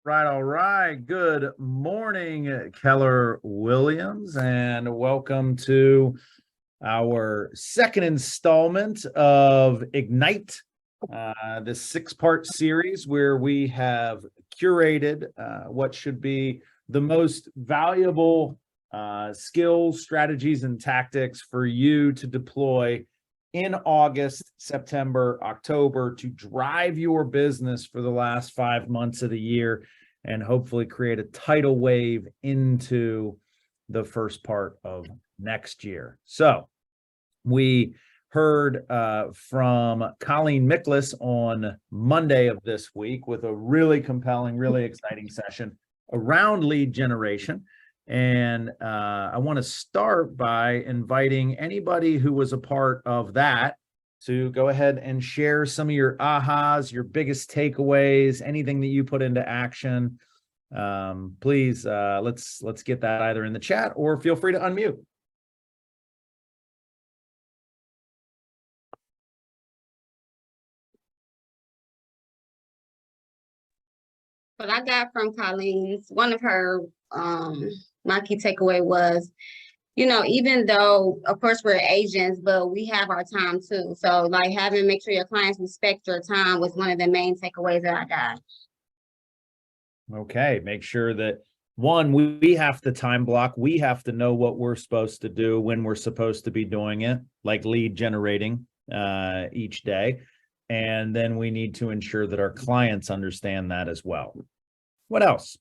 Right, all right. Good morning, Keller Williams, and welcome to our second installment of Ignite, this six-part series where we have curated what should be the most valuable skills, strategies, and tactics for you to deploy in August, September, October to drive your business for the last 5 months of the year and hopefully create a tidal wave into the first part of next year. So we heard from Colleen Miklas on Monday of this week with a really compelling, really exciting session around lead generation. And I want to start by inviting anybody who was a part of that to go ahead and share some of your ahas, your biggest takeaways, anything that you put into action. Please, let's get that either in the chat or feel free to unmute. What I got from Colleen's, one of her my key takeaway was, even though of course we're agents, but we have our time too. So like make sure your clients respect your time was one of the main takeaways that I got. Okay, make sure that one, we have to time block. We have to know what we're supposed to do when we're supposed to be doing it, like lead generating each day. And then we need to ensure that our clients understand that as well. What else?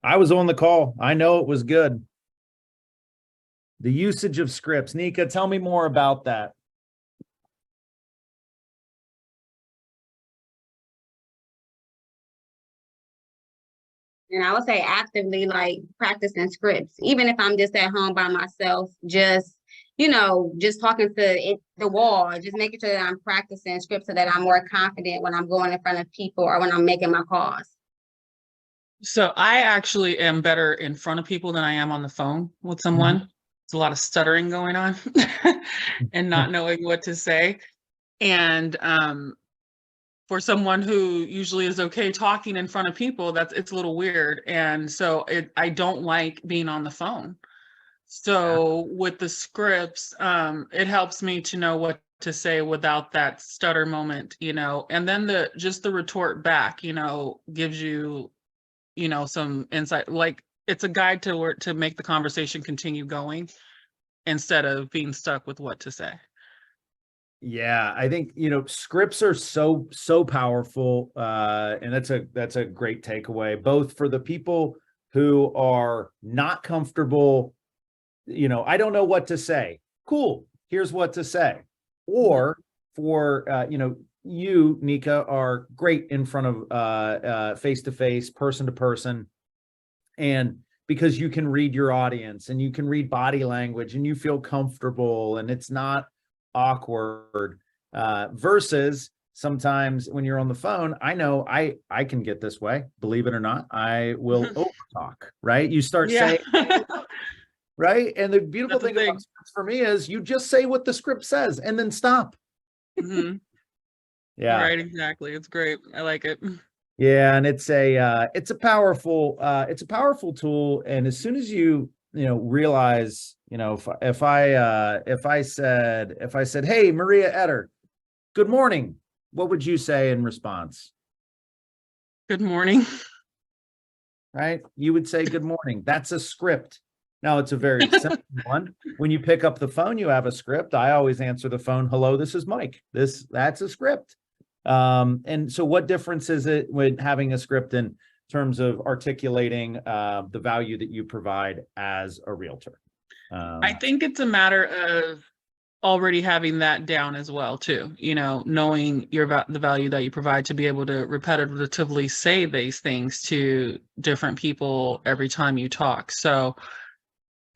I was on the call. I know it was good. The usage of scripts. Nika, tell me more about that. And I would say actively like practicing scripts, even if I'm just at home by myself, just talking to the wall, just making sure that I'm practicing scripts so that I'm more confident when I'm going in front of people or when I'm making my calls. So I actually am better in front of people than I am on the phone with someone. It's a lot of stuttering going on and not knowing what to say. And for someone who usually is okay talking in front of people, it's a little weird. And so I don't like being on the phone. So with the scripts, it helps me to know what to say without that stutter moment, and then the retort back, gives you, some insight. Like it's a guide to make the conversation continue going instead of being stuck with what to say. Yeah, I think, scripts are so powerful. And that's a great takeaway, both for the people who are not comfortable. I don't know what to say. Cool. Here's what to say. Or for, you, Nika, are great in front of face-to-face, person-to-person. And because you can read your audience and you can read body language and you feel comfortable and it's not awkward, versus sometimes when you're on the phone, I know I can get this way, believe it or not. I will overtalk, right? You start saying, right? And the beautiful thing about scripts for me is you just say what the script says and then stop. Yeah. Right, exactly. It's great. I like it. Yeah, and it's a powerful tool. And as soon as you realize, if I said, hey, Maria Etter, good morning, what would you say in response? Good morning. Right? You would say good morning. That's a script. Now it's a very simple one. When you pick up the phone, you have a script. I always answer the phone. Hello, this is Mike. That's a script. And so what difference is it with having a script in terms of articulating the value that you provide as a realtor? I think it's a matter of already having that down as well too, knowing the value that you provide to be able to repetitively say these things to different people every time you talk. So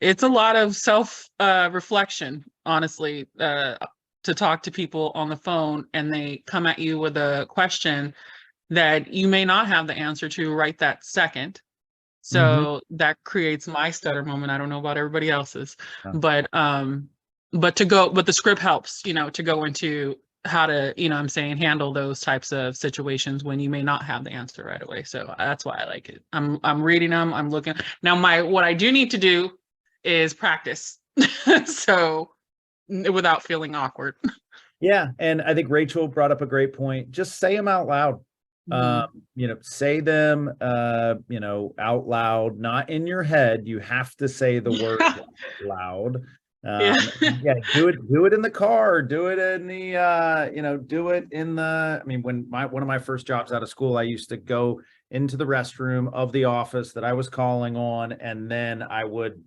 it's a lot of self reflection, honestly, to talk to people on the phone and they come at you with a question that you may not have the answer to right that second. So that creates my stutter moment. I don't know about everybody else's, Yeah. but the script helps, to go into how to, I'm saying, handle those types of situations when you may not have the answer right away. So that's why I like it. I'm reading them, I'm looking. Now what I do need to do is practice. So without feeling awkward. Yeah. And I think Rachel brought up a great point. Just say them out loud. Say them, out loud, not in your head. You have to say the word loud. Yeah. Do it in the car, do it in the, do it in the, I mean, when one of my first jobs out of school, I used to go into the restroom of the office that I was calling on, and then I would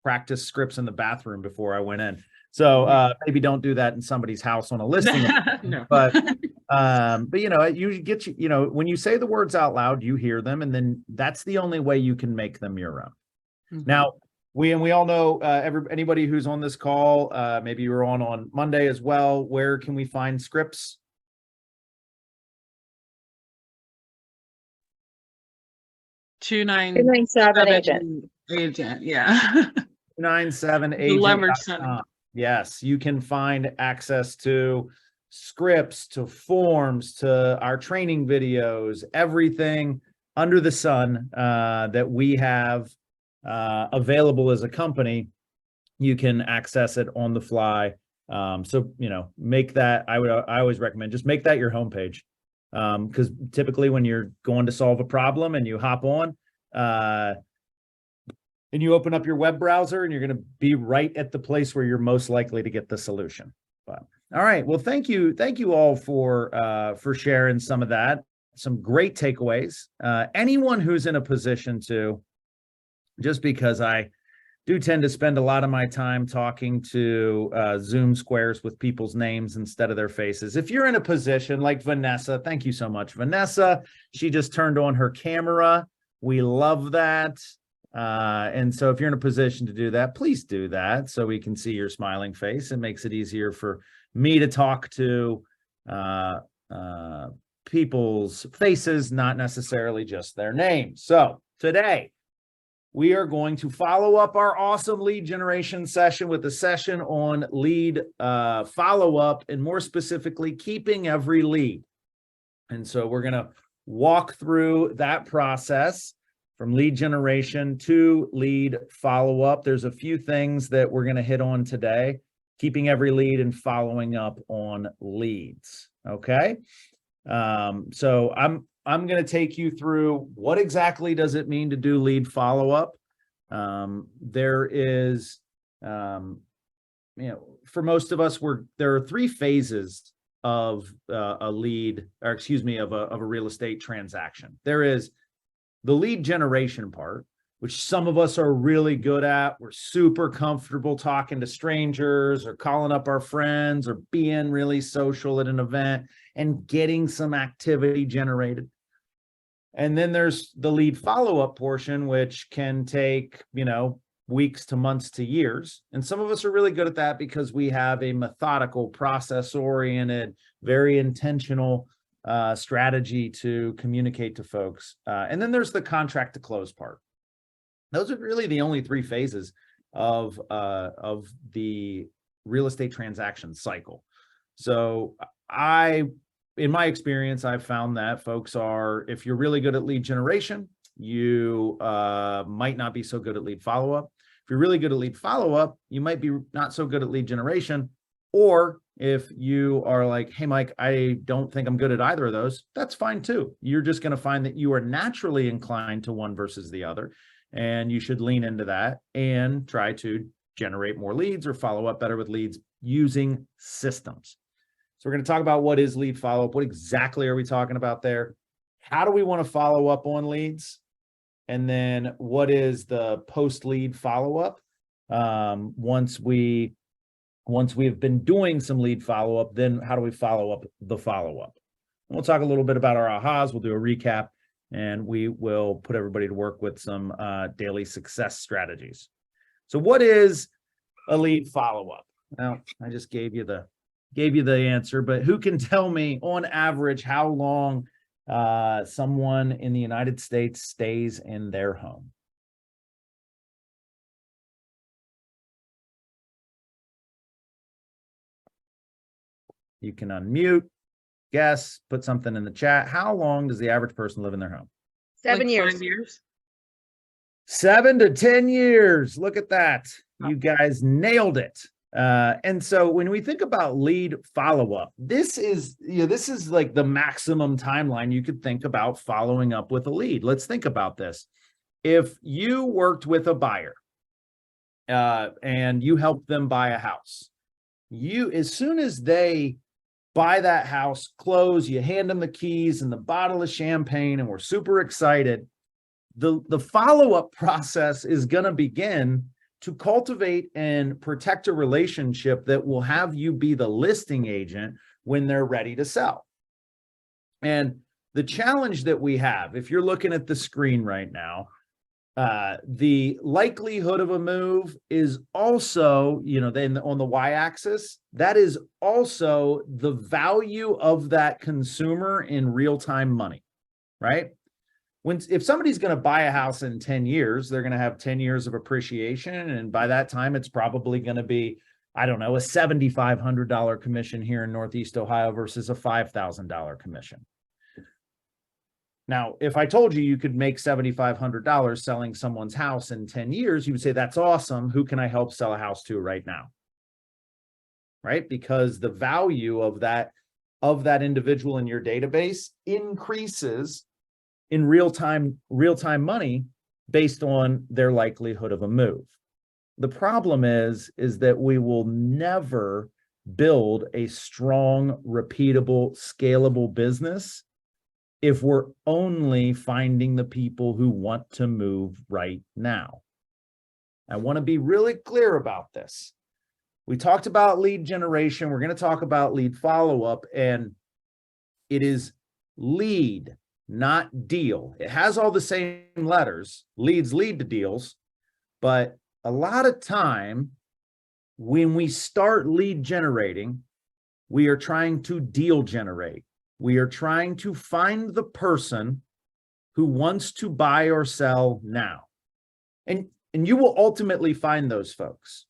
practice scripts in the bathroom before I went in. So maybe don't do that in somebody's house on a listing. No. But you get when you say the words out loud, you hear them, and then that's the only way you can make them your own. Now, we all know anybody who's on this call, maybe you were on Monday as well. Where can we find scripts? 297 agent. Yeah. 297 The leverage center. agent.com. Yes, you can find access to scripts, to forms, to our training videos, everything under the sun that we have available as a company. You can access it on the fly. So make that. I always recommend just make that your homepage, because typically when you're going to solve a problem and you hop on and you open up your web browser, and you're going to be right at the place where you're most likely to get the solution. But all right, well, thank you all for sharing some of that, some great takeaways. Anyone who's in a position to, just because I do tend to spend a lot of my time talking to Zoom squares with people's names instead of their faces. If you're in a position like Vanessa, thank you so much, Vanessa. She just turned on her camera. We love that. And so if you're in a position to do that, please do that so we can see your smiling face. It makes it easier for me to talk to people's faces, not necessarily just their names. So today, we are going to follow up our awesome lead generation session with a session on lead follow-up, and more specifically, keeping every lead. And so we're going to walk through that process from lead generation to lead follow-up. There's a few things that we're going to hit on today: keeping every lead and following up on leads. Okay. So I'm going to take you through what exactly does it mean to do lead follow-up. There is, for most of us, there are three phases of a lead, or excuse me, of a real estate transaction. There is the lead generation part, which some of us are really good at. We're super comfortable talking to strangers or calling up our friends or being really social at an event and getting some activity generated. And then there's the lead follow-up portion, which can take, weeks to months to years. And some of us are really good at that because we have a methodical, process-oriented, very intentional strategy to communicate to folks. And then there's the contract to close part. Those are really the only three phases of the real estate transaction cycle. So in my experience, I've found that folks if you're really good at lead generation, you might not be so good at lead follow-up. If you're really good at lead follow-up, you might be not so good at lead generation. Or if you are like, hey, Mike, I don't think I'm good at either of those, that's fine too. You're just going to find that you are naturally inclined to one versus the other. And you should lean into that and try to generate more leads or follow up better with leads using systems. So we're going to talk about what is lead follow-up. What exactly are we talking about there? How do we want to follow up on leads? And then what is the post-lead follow-up? Once we have been doing some lead follow-up, then how do we follow up the follow-up? And we'll talk a little bit about our ahas. We'll do a recap, and we will put everybody to work with some daily success strategies. So what is a lead follow-up? Well, I just gave you the answer, but who can tell me on average how long someone in the United States stays in their home? You can unmute, guess, put something in the chat. How long does the average person live in their home? 7 Like years. 5 years. 7 to 10 years. Look at that. You guys nailed it. And so when we think about lead follow-up, this is like the maximum timeline you could think about following up with a lead. Let's think about this. If you worked with a buyer and you helped them buy a house, as soon as they buy that house, close, you hand them the keys and the bottle of champagne, and we're super excited. The follow-up process is going to begin to cultivate and protect a relationship that will have you be the listing agent when they're ready to sell. And the challenge that we have, if you're looking at the screen right now, the likelihood of a move is also, then on the y-axis, that is also the value of that consumer in real-time money, right? If somebody's going to buy a house in 10 years, they're going to have 10 years of appreciation. And by that time, it's probably going to be, I don't know, a $7,500 commission here in Northeast Ohio versus a $5,000 commission. Now, if I told you you could make $7,500 selling someone's house in 10 years, you would say, that's awesome. Who can I help sell a house to right now? Right? Because the value of that individual in your database increases in real-time money based on their likelihood of a move. The problem is that we will never build a strong, repeatable, scalable business if we're only finding the people who want to move right now. I want to be really clear about this. We talked about lead generation. We're going to talk about lead follow-up, and it is lead, not deal. It has all the same letters. Leads lead to deals, but a lot of time when we start lead generating, we are trying to deal generate. We are trying to find the person who wants to buy or sell now. And you will ultimately find those folks.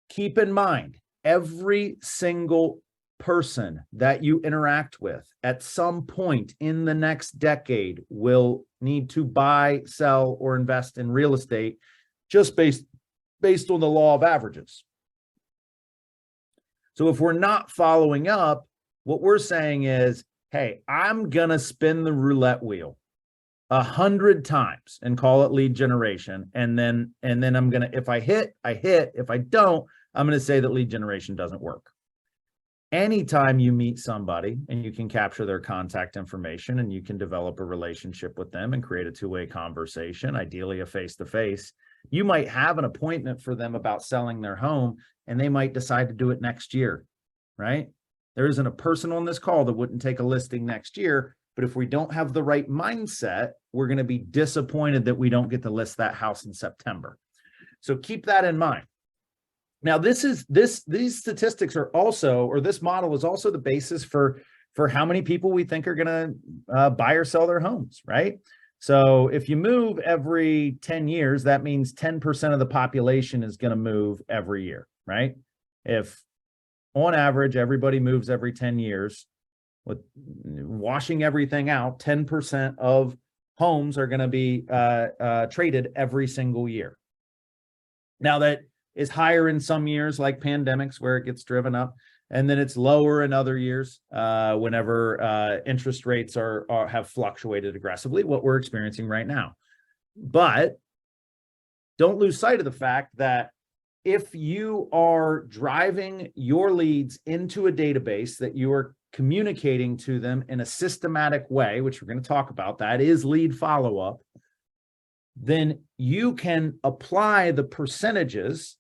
Keep in mind, every single person that you interact with at some point in the next decade will need to buy, sell, or invest in real estate just based on the law of averages. So if we're not following up, what we're saying is, hey, I'm going to spin the roulette wheel 100 times and call it lead generation. And then I'm going to, if I hit, I hit. If I don't, I'm going to say that lead generation doesn't work. Anytime you meet somebody and you can capture their contact information and you can develop a relationship with them and create a two-way conversation, ideally a face-to-face, you might have an appointment for them about selling their home, and they might decide to do it next year, right? There isn't a person on this call that wouldn't take a listing next year, but if we don't have the right mindset, we're going to be disappointed that we don't get to list that house in September. So keep that in mind. Now, these statistics are also, or this model is also the basis for how many people we think are going to buy or sell their homes, right? So if you move every 10 years, that means 10% of the population is going to move every year, right? If on average, everybody moves every 10 years, with washing everything out, 10% of homes are going to be traded every single year. Now, that is higher in some years, like pandemics, where it gets driven up, and then it's lower in other years whenever interest rates have fluctuated aggressively, what we're experiencing right now. But don't lose sight of the fact that if you are driving your leads into a database that you are communicating to them in a systematic way, which we're going to talk about, that is lead follow-up, then you can apply the percentages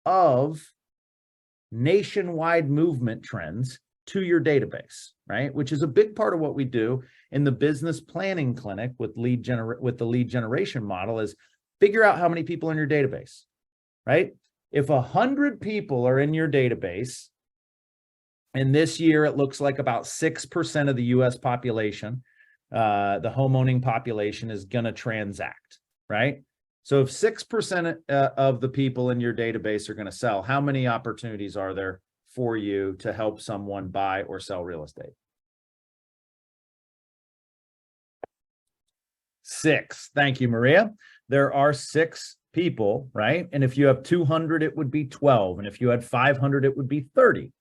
of nationwide movement trends to your database, right? Which is a big part of what we do in the business planning clinic with the lead generation model, is figure out how many people in your database, right? If 100 people are in your database And this year, it looks like about 6% of the US population, the homeowning population, is going to transact, right? So if 6% of the people in your database are going to sell, how many opportunities are there for you to help someone buy or sell real estate? 6. Thank you, Maria. There are 6 people, right? And if you have 200, it would be 12. And if you had 500, it would be 30.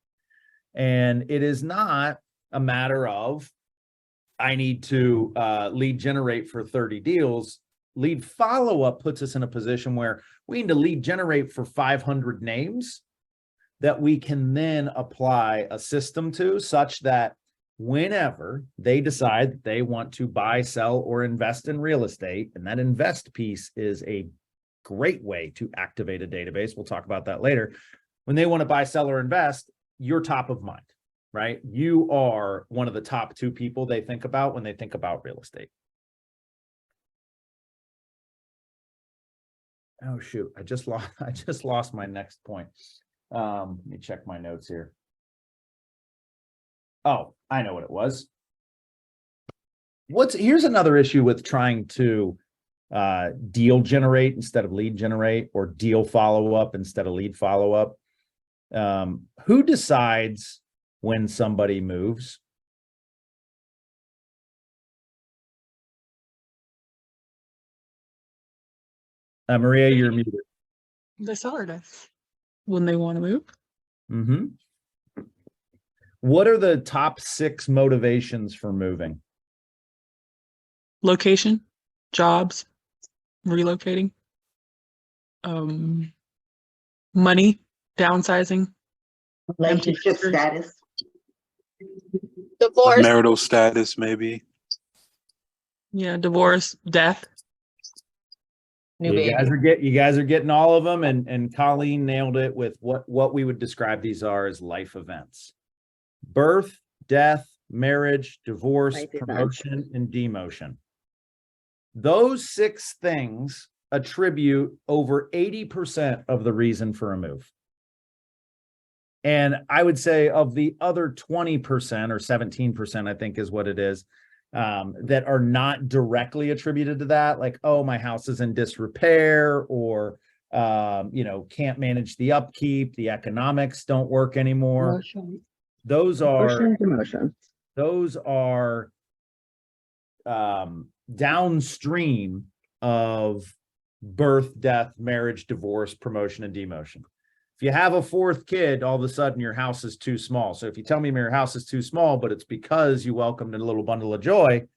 And it is not a matter of, I need to lead generate for 30 deals. Lead follow-up puts us in a position where we need to lead generate for 500 names that we can then apply a system to, such that whenever they decide that they want to buy, sell, or invest in real estate, and that invest piece is a great way to activate a database. We'll talk about that later. When they want to buy, sell, or invest, you're top of mind, right? You are one of the top 2 people they think about when they think about real estate. Oh shoot, I just lost my next point. Let me check my notes here. Oh, I know what it was. Here's another issue with trying to deal generate instead of lead generate, or deal follow up instead of lead follow up. Who decides when somebody moves? Maria, you're muted. The seller does when they want to move. Mm-hmm. What are the top 6 motivations for moving? Location, jobs, relocating, money, downsizing, Relationship empty status. Divorce. Marital status, maybe. yeah, divorce, death. New You baby. guys are getting all of them, and Colleen nailed it with what we would describe these are as life events: birth, death, marriage, divorce, Life events. promotion, and demotion. Those 6 things attribute over 80% of the reason for a move. And I would say of the other 20% or 17%, I think is what it is, that are not directly attributed to that, like, oh, my house is in disrepair, or can't manage the upkeep, the economics don't work anymore. Emotion. Those are Emotion. downstream of birth, death, marriage, divorce, promotion, and demotion. If you have a 4th kid, all of a sudden your house is too small. So if you tell me your house is too small, but it's because you welcomed a little bundle of joy,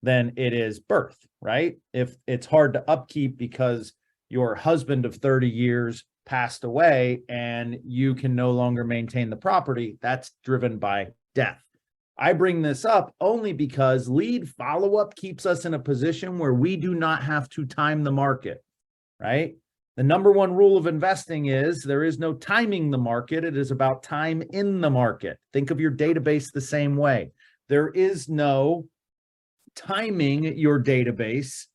then it is birth, right? If it's hard to upkeep because your husband of 30 years passed away and you can no longer maintain the property, that's driven by death. I bring this up only because lead follow-up keeps us in a position where we do not have to time the market, right? The number 1 rule of investing is there is no timing the market. It is about time in the market. Think of your database the same way. There is no timing your database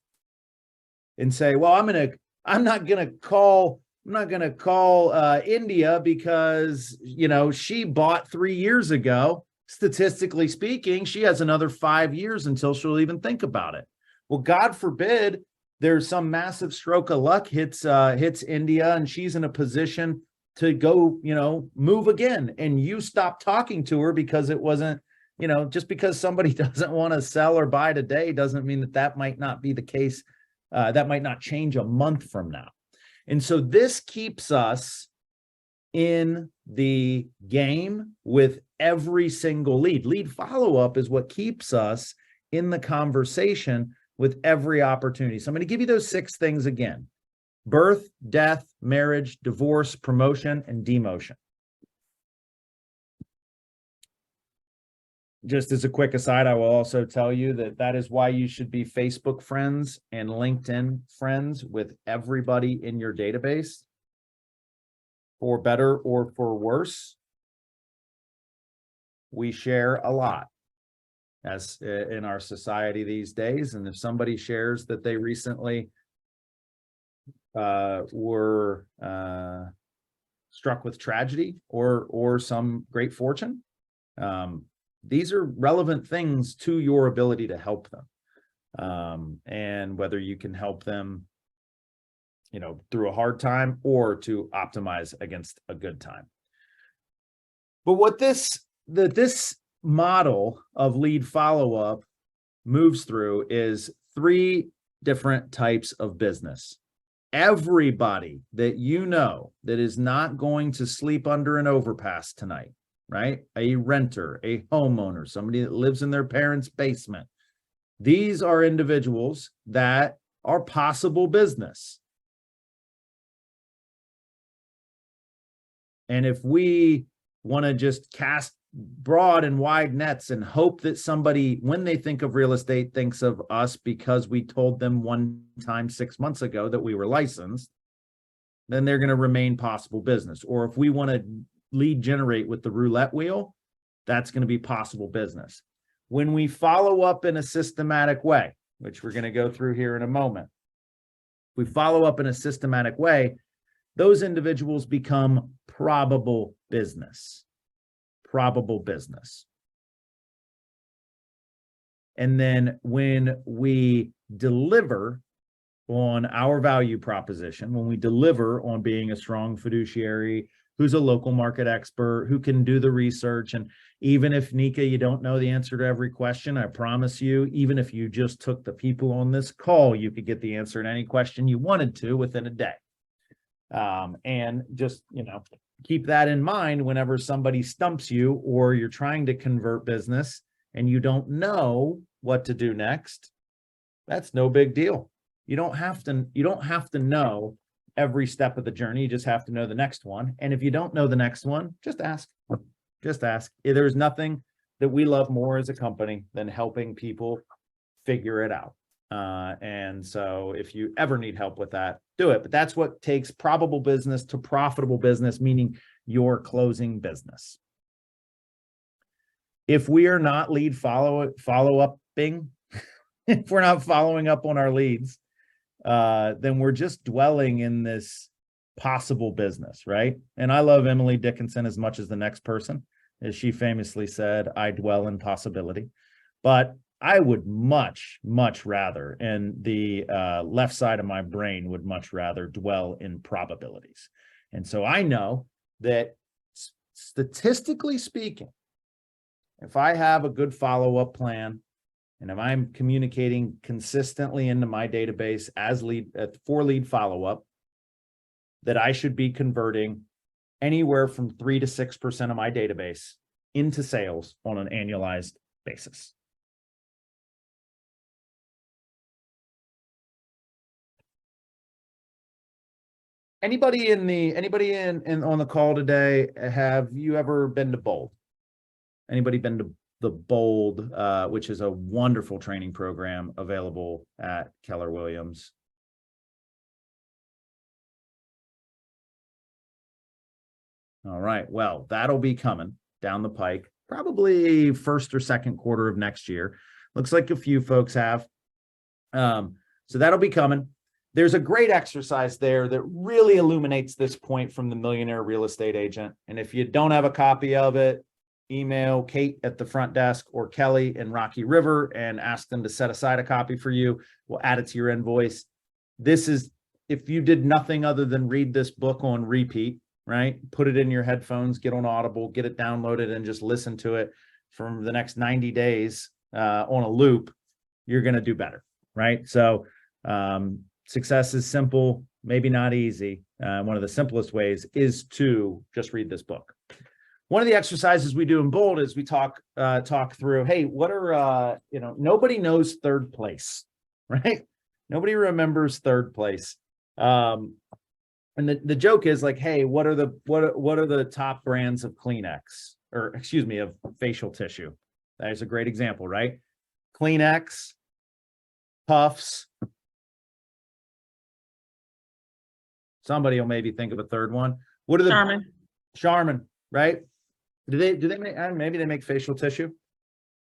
and say, well, I'm not gonna call India because she bought 3 years ago. Statistically speaking, she has another 5 years until she'll even think about it. Well, God forbid there's some massive stroke of luck hits India, and she's in a position to go, move again, and you stop talking to her because it wasn't, just because somebody doesn't want to sell or buy today doesn't mean that might not be the case. That might not change a month from now. And so this keeps us in the game with every single lead. Lead follow-up is what keeps us in the conversation with every opportunity. So I'm going to give you those 6 things again: birth, death, marriage, divorce, promotion, and demotion. Just as a quick aside, I will also tell you that is why you should be Facebook friends and LinkedIn friends with everybody in your database, for better or for worse. We share a lot as in our society these days. And if somebody shares that they recently were struck with tragedy or some great fortune, These are relevant things to your ability to help them. And whether you can help them, through a hard time or to optimize against a good time. But what this model of lead follow-up moves through is 3 different types of business. Everybody that that is not going to sleep under an overpass tonight, right? A renter, a homeowner, somebody that lives in their parents' basement. These are individuals that are possible business. And if we want to just cast broad and wide nets and hope that somebody, when they think of real estate, thinks of us because we told them one time 6 months ago that we were licensed, then they're going to remain possible business. Or if we want to lead generate with the roulette wheel, that's going to be possible business. When we follow up in a systematic way, which we're going to go through here in a moment, we follow up in a systematic way, those individuals become probable business. Probable business. And then when we deliver on our value proposition, when we deliver on being a strong fiduciary, who's a local market expert, who can do the research, and even if, Nika, you don't know the answer to every question, I promise you, even if you just took the people on this call, you could get the answer to any question you wanted to within a day. And just, keep that in mind whenever somebody stumps you or you're trying to convert business and you don't know what to do next. That's no big deal. You don't have to know every step of the journey. You just have to know the next one. And if you don't know the next one, just ask. Just ask. There's nothing that we love more as a company than helping people figure it out. And so if you ever need help with that, do it. But that's what takes probable business to profitable business, meaning your closing business. If we are not lead follow-upping, if we're not following up on our leads, then we're just dwelling in this possible business, right? And I love Emily Dickinson as much as the next person. As she famously said, I dwell in possibility. But I would much, much rather, and the left side of my brain would much rather dwell in probabilities. And so I know that statistically speaking, if I have a good follow-up plan, and if I'm communicating consistently into my database as for lead follow-up, that I should be converting anywhere from 3 to 6% of my database into sales on an annualized basis. Anybody on the call today, have you ever been to Bold? Anybody been to the Bold, which is a wonderful training program available at Keller Williams? All right, well, that'll be coming down the pike, probably first or second quarter of next year. Looks like a few folks have. So that'll be coming. There's a great exercise there that really illuminates this point from the Millionaire Real Estate Agent. And if you don't have a copy of it, email Kate at the front desk or Kelly in Rocky River and ask them to set aside a copy for you. We'll add it to your invoice. This is, if you did nothing other than read this book on repeat, right? Put it in your headphones, get on Audible, get it downloaded, and just listen to it for the next 90 days on a loop, you're going to do better, right? So success is simple, maybe not easy. One of the simplest ways is to just read this book. One of the exercises we do in Bold is we talk through, hey, what are, nobody knows third place, right? Nobody remembers third place. And the joke is like, hey, what are the top brands of Kleenex, or excuse me, of facial tissue? That is a great example, right? Kleenex, Puffs. Somebody will maybe think of a third one. What are the Charmin, right? Do they make, maybe they make facial tissue?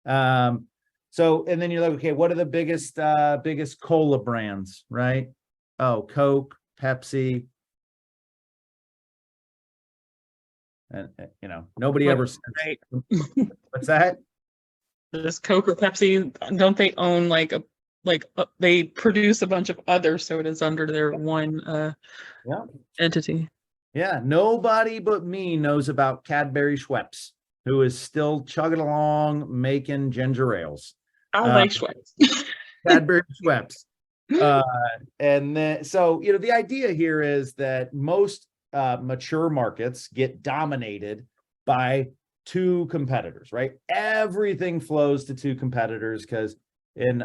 So, and then you're like, okay, what are the biggest cola brands, right? Oh, Coke, Pepsi. And nobody ever says, Right. what's that? Does Coke or Pepsi, don't they own they produce a bunch of other sodas under their one Yeah. entity? Yeah, nobody but me knows about Cadbury Schweppes, who is still chugging along making ginger ales. I like Schweppes. Cadbury Schweppes. And then, so, the idea here is that most mature markets get dominated by two competitors, right? Everything flows to two competitors because in,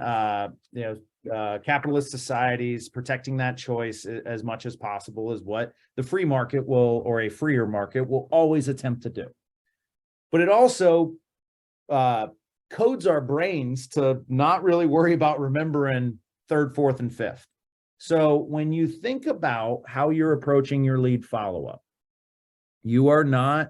capitalist societies, protecting that choice as much as possible is what the free market will, or a freer market will always attempt to do. But it also codes our brains to not really worry about remembering third, fourth, and fifth. So when you think about how you're approaching your lead follow-up, you are not,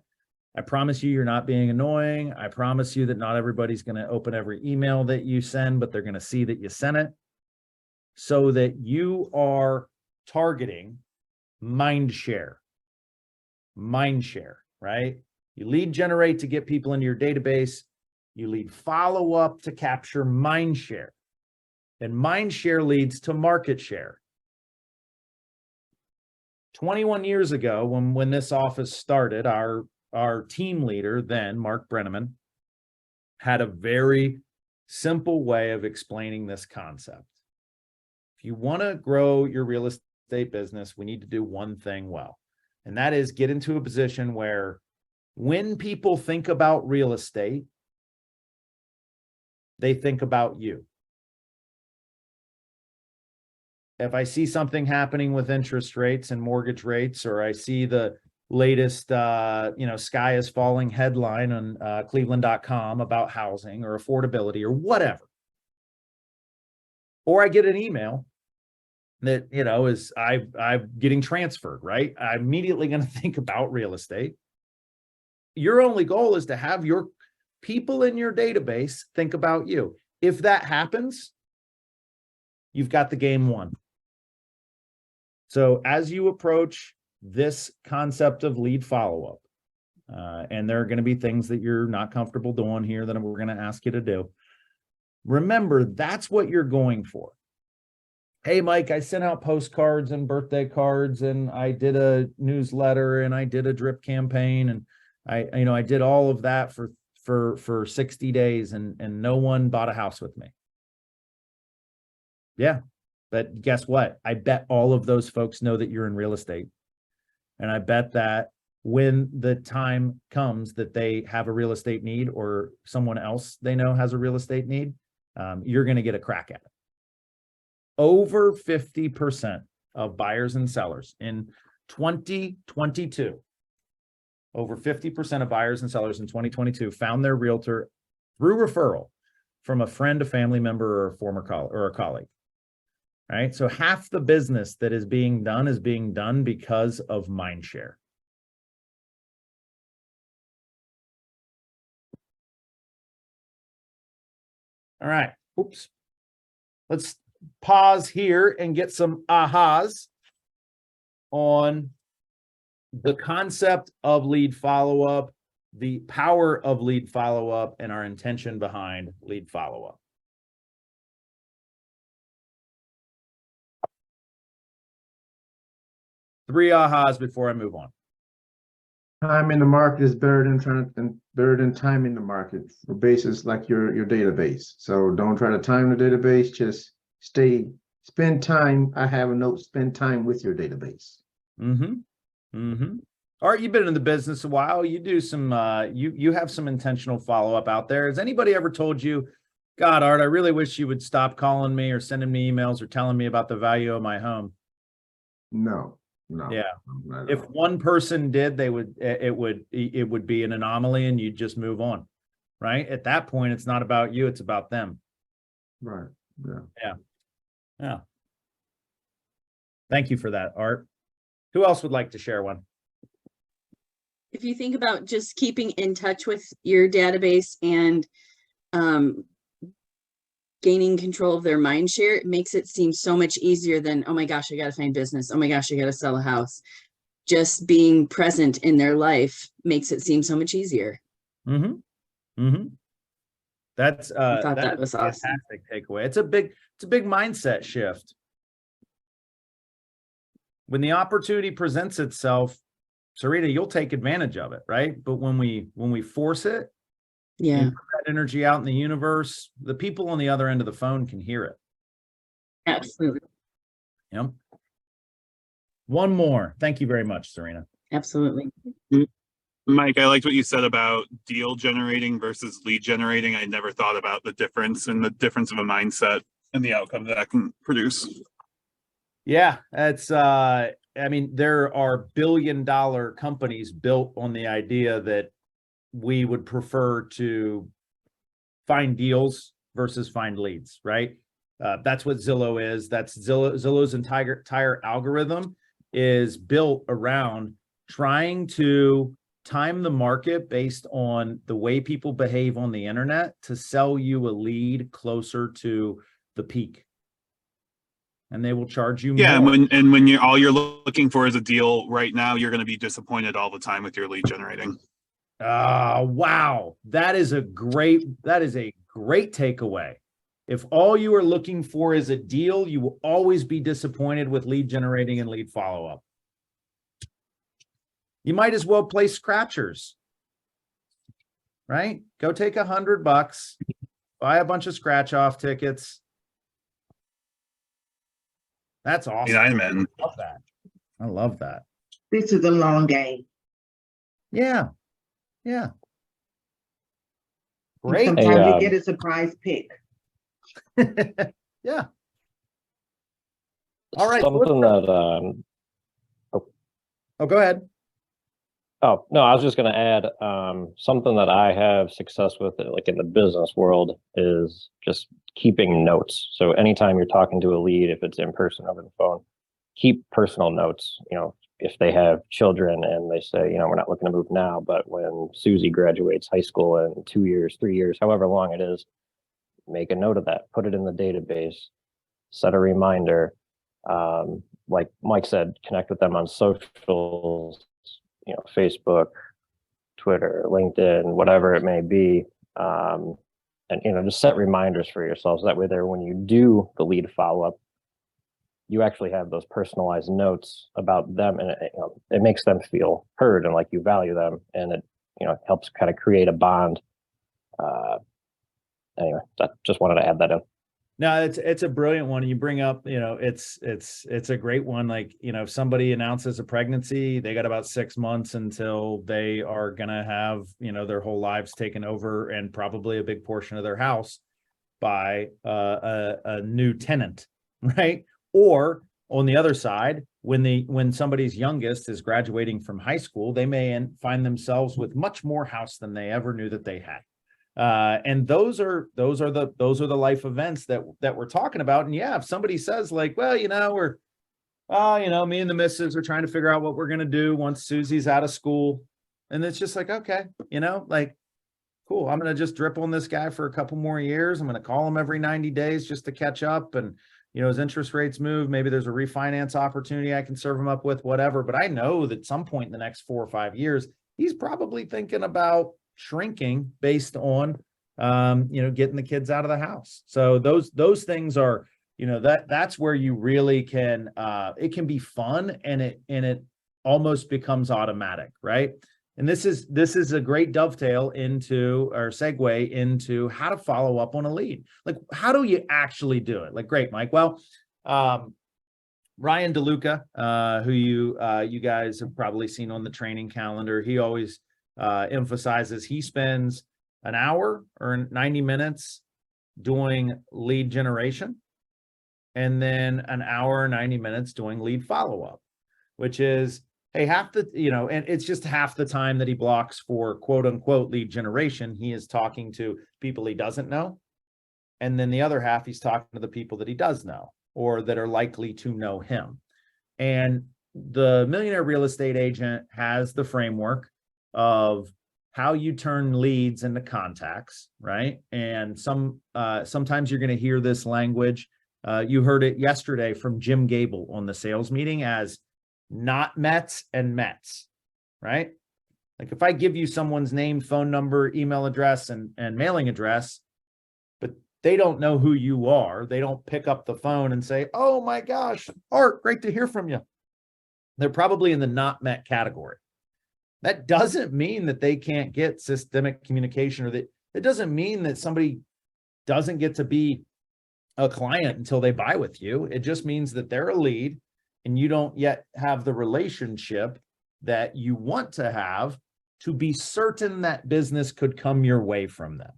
I promise you, you're not being annoying. I promise you that not everybody's going to open every email that you send, but they're going to see that you sent it, so that you are targeting mind share, right? You lead generate to get people into your database. You lead follow up to capture mind share, and mind share leads to market share. 21 years ago, when this office started, our team leader then, Mark Brenneman, had a very simple way of explaining this concept. If you want to grow your real estate business, we need to do one thing well, and that is get into a position where when people think about real estate, they think about you. If I see something happening with interest rates and mortgage rates, or I see the latest, sky is falling headline on cleveland.com about housing or affordability or whatever, or I get an email that, is I'm getting transferred, right? I'm immediately going to think about real estate. Your only goal is to have your people in your database think about you. If that happens, you've got the game won. So as you approach this concept of lead follow-up, and there are going to be things that you're not comfortable doing here that we're going to ask you to do, remember that's what you're going for. Hey, Mike, I sent out postcards and birthday cards, and I did a newsletter, and I did a drip campaign, and I did all of that for 60 days, and no one bought a house with me. Yeah. But guess what? I bet all of those folks know that you're in real estate. And I bet that when the time comes that they have a real estate need, or someone else they know has a real estate need, you're going to get a crack at it. Over 50% of buyers and sellers in 2022, over 50% of buyers and sellers in 2022 found their realtor through referral from a friend, a family member, or a former colleague. Right? So half the business that is being done because of mindshare. All right. Oops. Let's pause here and get some ahas on the concept of lead follow-up, the power of lead follow-up, and our intention behind lead follow-up. Three ahas before I move on. Time in the market is better than time in the market. The basis like your database. So don't try to time the database. Just spend time. I have a note. Spend time with your database. Art, you've been in the business a while. You do some. You have some intentional follow up out there. Has anybody ever told you, God, Art, I really wish you would stop calling me or sending me emails or telling me about the value of my home? No. Yeah. If one person did, it would be an anomaly, and you'd just move on, right? At that point, it's not about you, it's about them. Right. Yeah. Thank you for that, Art. Who else would like to share one? If you think about just keeping in touch with your database and gaining control of their mind share, it makes it seem so much easier than, oh my gosh, I got to find business. Oh my gosh, I got to sell a house. just being present in their life makes it seem so much easier. Mm-hmm. Mm-hmm. That's I thought that is was a awesome. fantastic takeaway. It's a big mindset shift. When the opportunity presents itself, Sarita, you'll take advantage of it, right? But when we force it, Yeah, you put that energy out in the universe, the people on the other end of the phone can hear it. absolutely. You know? One more. Thank you very much, Serena. Absolutely. Mike, I liked what you said about deal generating versus lead generating. I never thought about the difference and the difference of a mindset and the outcome that can produce. Yeah, it's I mean, there are billion-dollar companies built on the idea that we would prefer to find deals versus find leads, right? That's what Zillow is. That's Zillow's entire algorithm is built around trying to time the market based on the way people behave on the internet to sell you a lead closer to the peak. And they will charge you Yeah, more. and when you're all you're looking for is a deal right now, you're going to be disappointed all the time with your lead generating. Wow. That is a great takeaway. If all you are looking for is a deal, you will always be disappointed with lead generating and lead follow-up. You might as well play scratchers, right? Go take $100, buy a bunch of scratch off tickets. That's awesome. I'm in. I love that. I love that. This is a long game. Yeah. Yeah. And Great. sometimes you get a surprise pick. Yeah. All right. Something that Oh, go ahead. oh no, I was just going to add something that I have success with, like in the business world, is just keeping notes. So anytime you're talking to a lead, if it's in person over the phone, keep personal notes. You know, if they have children and they say, you know, we're not looking to move now, but when Susie graduates high school in 2 years, 3 years, however long it is, make a note of that, put it in the database, set a reminder. Like Mike said, connect with them on socials, you know, Facebook, Twitter, LinkedIn, whatever it may be. And, you know, just set reminders for yourselves. That way there, when you do the lead follow-up, you actually have those personalized notes about them, and it makes them feel heard and like you value them, and it, you know, helps kind of create a bond. Anyway, I just wanted to add that in. No, it's a brilliant one. You bring up, you know, it's a great one. Like, you know, if somebody announces a pregnancy, they got about 6 months until they are gonna have, you know, their whole lives taken over and probably a big portion of their house by a new tenant, right? Or on the other side, when somebody's youngest is graduating from high school, they may find themselves with much more house than they ever knew that they had. And those are the life events that we're talking about. And yeah, if somebody says like, well, you know, you know, me and the missus are trying to figure out what we're going to do once Susie's out of school. And it's just like, okay, you know, like, cool. I'm going to just drip on this guy for a couple more years. I'm going to call him every 90 days just to catch up. And, you know, as interest rates move, maybe there's a refinance opportunity I can serve him up with, whatever. But I know that some point in the next 4 or 5 years, he's probably thinking about shrinking based on you know, getting the kids out of the house. So those things are, you know, that's where you really can it can be fun, and it almost becomes automatic, right? And this is a great dovetail into, or segue into, how to follow up on a lead. Like, how do you actually do it? Like, great, Mike. Well, Ryan DeLuca, who you guys have probably seen on the training calendar, he always emphasizes he spends an hour or 90 minutes doing lead generation, and then an hour, 90 minutes doing lead follow-up, which is, hey, half the, you know, and it's just half the time that he blocks for quote unquote lead generation. He is talking to people he doesn't know. And then the other half, he's talking to the people that he does know, or that are likely to know him. And the Millionaire Real Estate Agent has the framework of how you turn leads into contacts, right? And sometimes you're going to hear this language. You heard it yesterday from Jim Gable on the sales meeting as not Mets and Mets, right? Like if I give you someone's name, phone number, email address, and mailing address, but they don't know who you are, they don't pick up the phone and say, oh my gosh, Art, great to hear from you. They're probably in the not Met category. That doesn't mean that they can't get systemic communication, or that it doesn't mean that somebody doesn't get to be a client until they buy with you. It just means that they're a lead and you don't yet have the relationship that you want to have to be certain that business could come your way from them.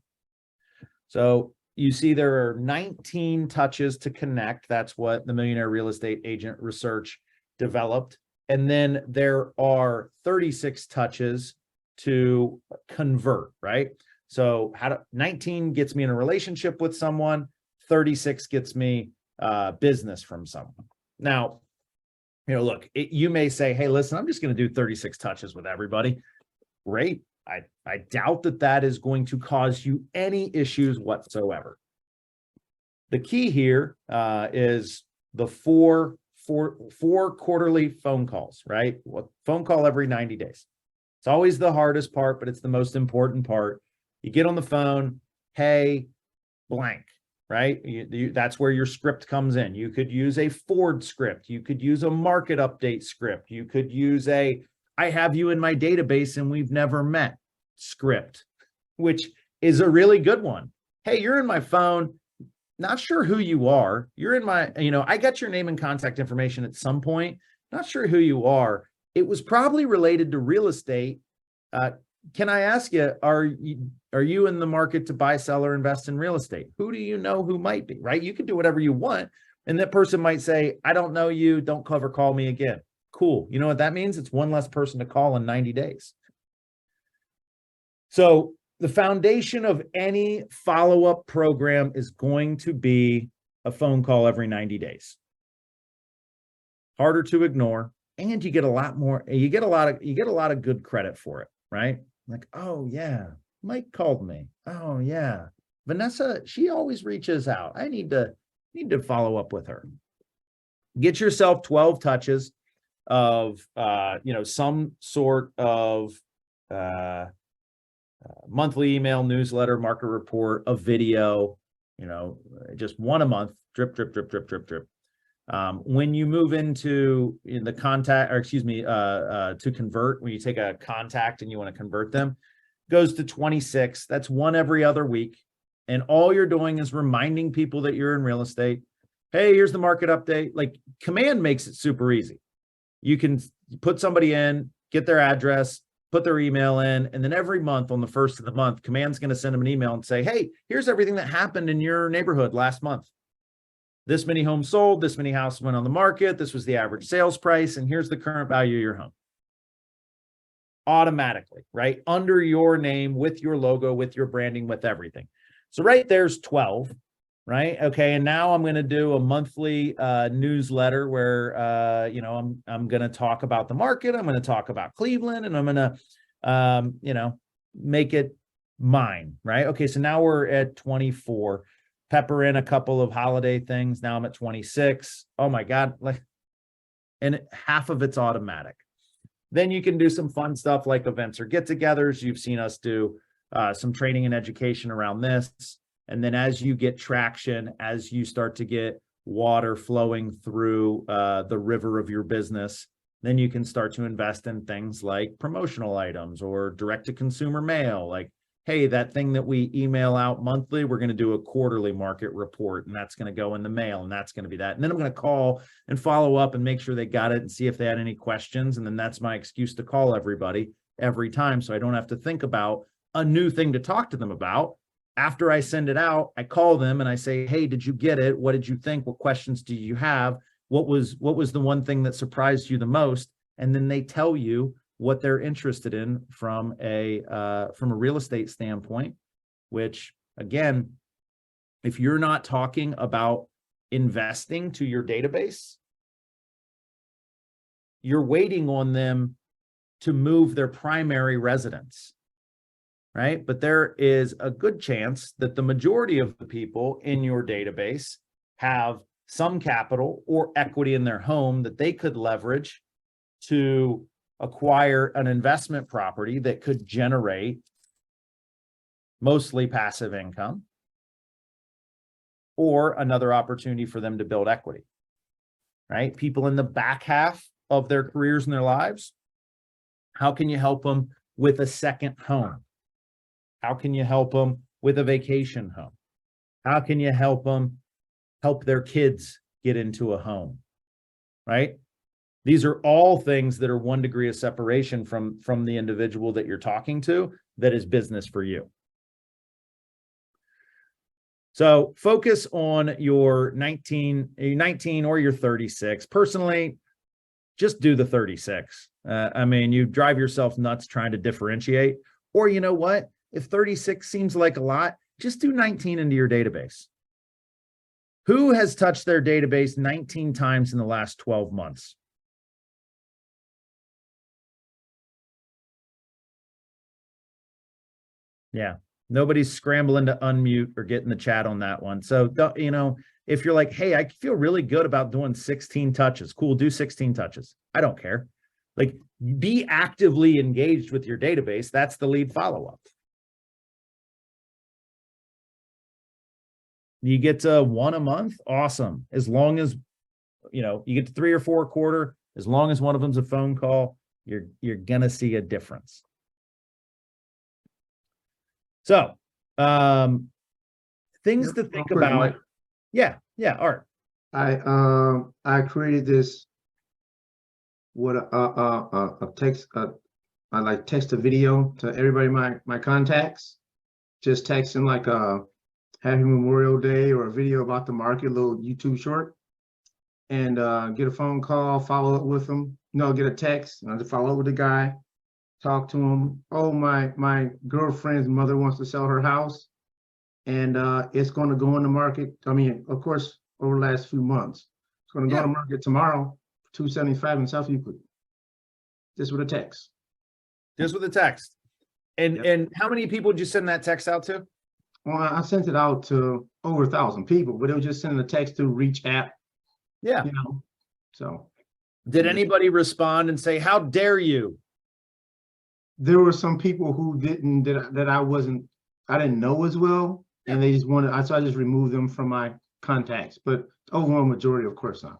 So you see there are 19 touches to connect. That's what the Millionaire Real Estate Agent Research developed. And then there are 36 touches to convert, right? So 19 gets me in a relationship with someone, 36 gets me business from someone. Now, look, you may say, hey, listen, I'm just going to do 36 touches with everybody. Great. I doubt that is going to cause you any issues whatsoever. The key here is the four quarterly phone calls, right? Phone call every 90 days. It's always the hardest part, but it's the most important part. You get on the phone, hey, blank, right? That's where your script comes in. You could use a Ford script. You could use a market update script. You could use I have you in my database and we've never met script, which is a really good one. Hey, you're in my phone. Not sure who you are. You're in my, I got your name and contact information at some point. Not sure who you are. It was probably related to real estate. Can I ask you, are you in the market to buy, sell, or invest in real estate? Who do you know who might be, right? You can do whatever you want. And that person might say, I don't know you. Don't call me again. Cool. You know what that means? It's one less person to call in 90 days. So the foundation of any follow-up program is going to be a phone call every 90 days. Harder to ignore, and you get a lot of good credit for it, right? Like, oh yeah, Mike called me. Oh yeah, Vanessa, she always reaches out. I need to follow up with her. Get yourself 12 touches of some sort of monthly email, newsletter, market report, a video, just one a month, drip, drip, drip, drip, drip, drip. When you move into the contact, or excuse me, to convert, when you take a contact and you want to convert them, goes to 26. That's one every other week. And all you're doing is reminding people that you're in real estate. Hey, here's the market update. Like Command makes it super easy. You can put somebody in, get their address, put their email in, and then every month on the first of the month, Command's going to send them an email and say, hey, here's everything that happened in your neighborhood last month. This many homes sold, this many houses went on the market, this was the average sales price, and here's the current value of your home. Automatically, right? Under your name, with your logo, with your branding, with everything. So right there's 12, right? Okay, and now I'm going to do a monthly newsletter where, I'm going to talk about the market, I'm going to talk about Cleveland, and I'm going to, make it mine, right? Okay, so now we're at 24. Pepper in a couple of holiday things. Now I'm at 26. Oh my God. And half of it's automatic. Then you can do some fun stuff like events or get-togethers. You've seen us do some training and education around this. And then as you get traction, as you start to get water flowing through the river of your business, then you can start to invest in things like promotional items or direct-to-consumer mail. Like, hey, that thing that we email out monthly, we're going to do a quarterly market report, and that's going to go in the mail, and that's going to be that. And then I'm going to call and follow up and make sure they got it and see if they had any questions. And then that's my excuse to call everybody every time, so I don't have to think about a new thing to talk to them about. After I send it out, I call them and I say, hey, did you get it? What did you think? What questions do you have? What was the one thing that surprised you the most? And then they tell you what they're interested in from a real estate standpoint, which again, if you're not talking about investing to your database, you're waiting on them to move their primary residence, right? But there is a good chance that the majority of the people in your database have some capital or equity in their home that they could leverage to acquire an investment property that could generate mostly passive income, or another opportunity for them to build equity, right? People in the back half of their careers and their lives, how can you help them with a second home? How can you help them with a vacation home? How can you help them help their kids get into a home, right? These are all things that are 1 degree of separation from the individual that you're talking to that is business for you. So focus on your 19 or your 36. Personally, just do the 36. I mean, you drive yourself nuts trying to differentiate. Or you know what? If 36 seems like a lot, just do 19 into your database. Who has touched their database 19 times in the last 12 months? Yeah. Nobody's scrambling to unmute or get in the chat on that one. So, you know, if you're like, hey, I feel really good about doing 16 touches, cool, do 16 touches. I don't care. Like, be actively engaged with your database. That's the lead follow-up. You get to 1 a month, awesome. As long as, you know, you get to 3 or 4 a quarter, as long as one of them's a phone call, you're gonna see a difference. So, things to think quick, about. Mike. Yeah, Art. I created this a text I like text a video to everybody my contacts, just texting like Happy Memorial Day or a video about the market, a little YouTube short, and get a phone call, follow up with them. No, get a text, and I just follow up with the guy, talk to him. Oh, my girlfriend's mother wants to sell her house, and it's going to go on the market. I mean, of course, over the last few months, it's going to go on the market tomorrow, 275 in South Euclid. Just with a text. Just with a text. And Yep. and how many people did you send that text out to? Well, I sent it out to over 1,000 people, but it was just sending a text to Reach app, Yeah. you know. So Did anybody respond and say, how dare you? there were some people who didn't that I didn't know as well, and they just wanted. So I just removed them from my contacts. But overwhelming majority, of course not.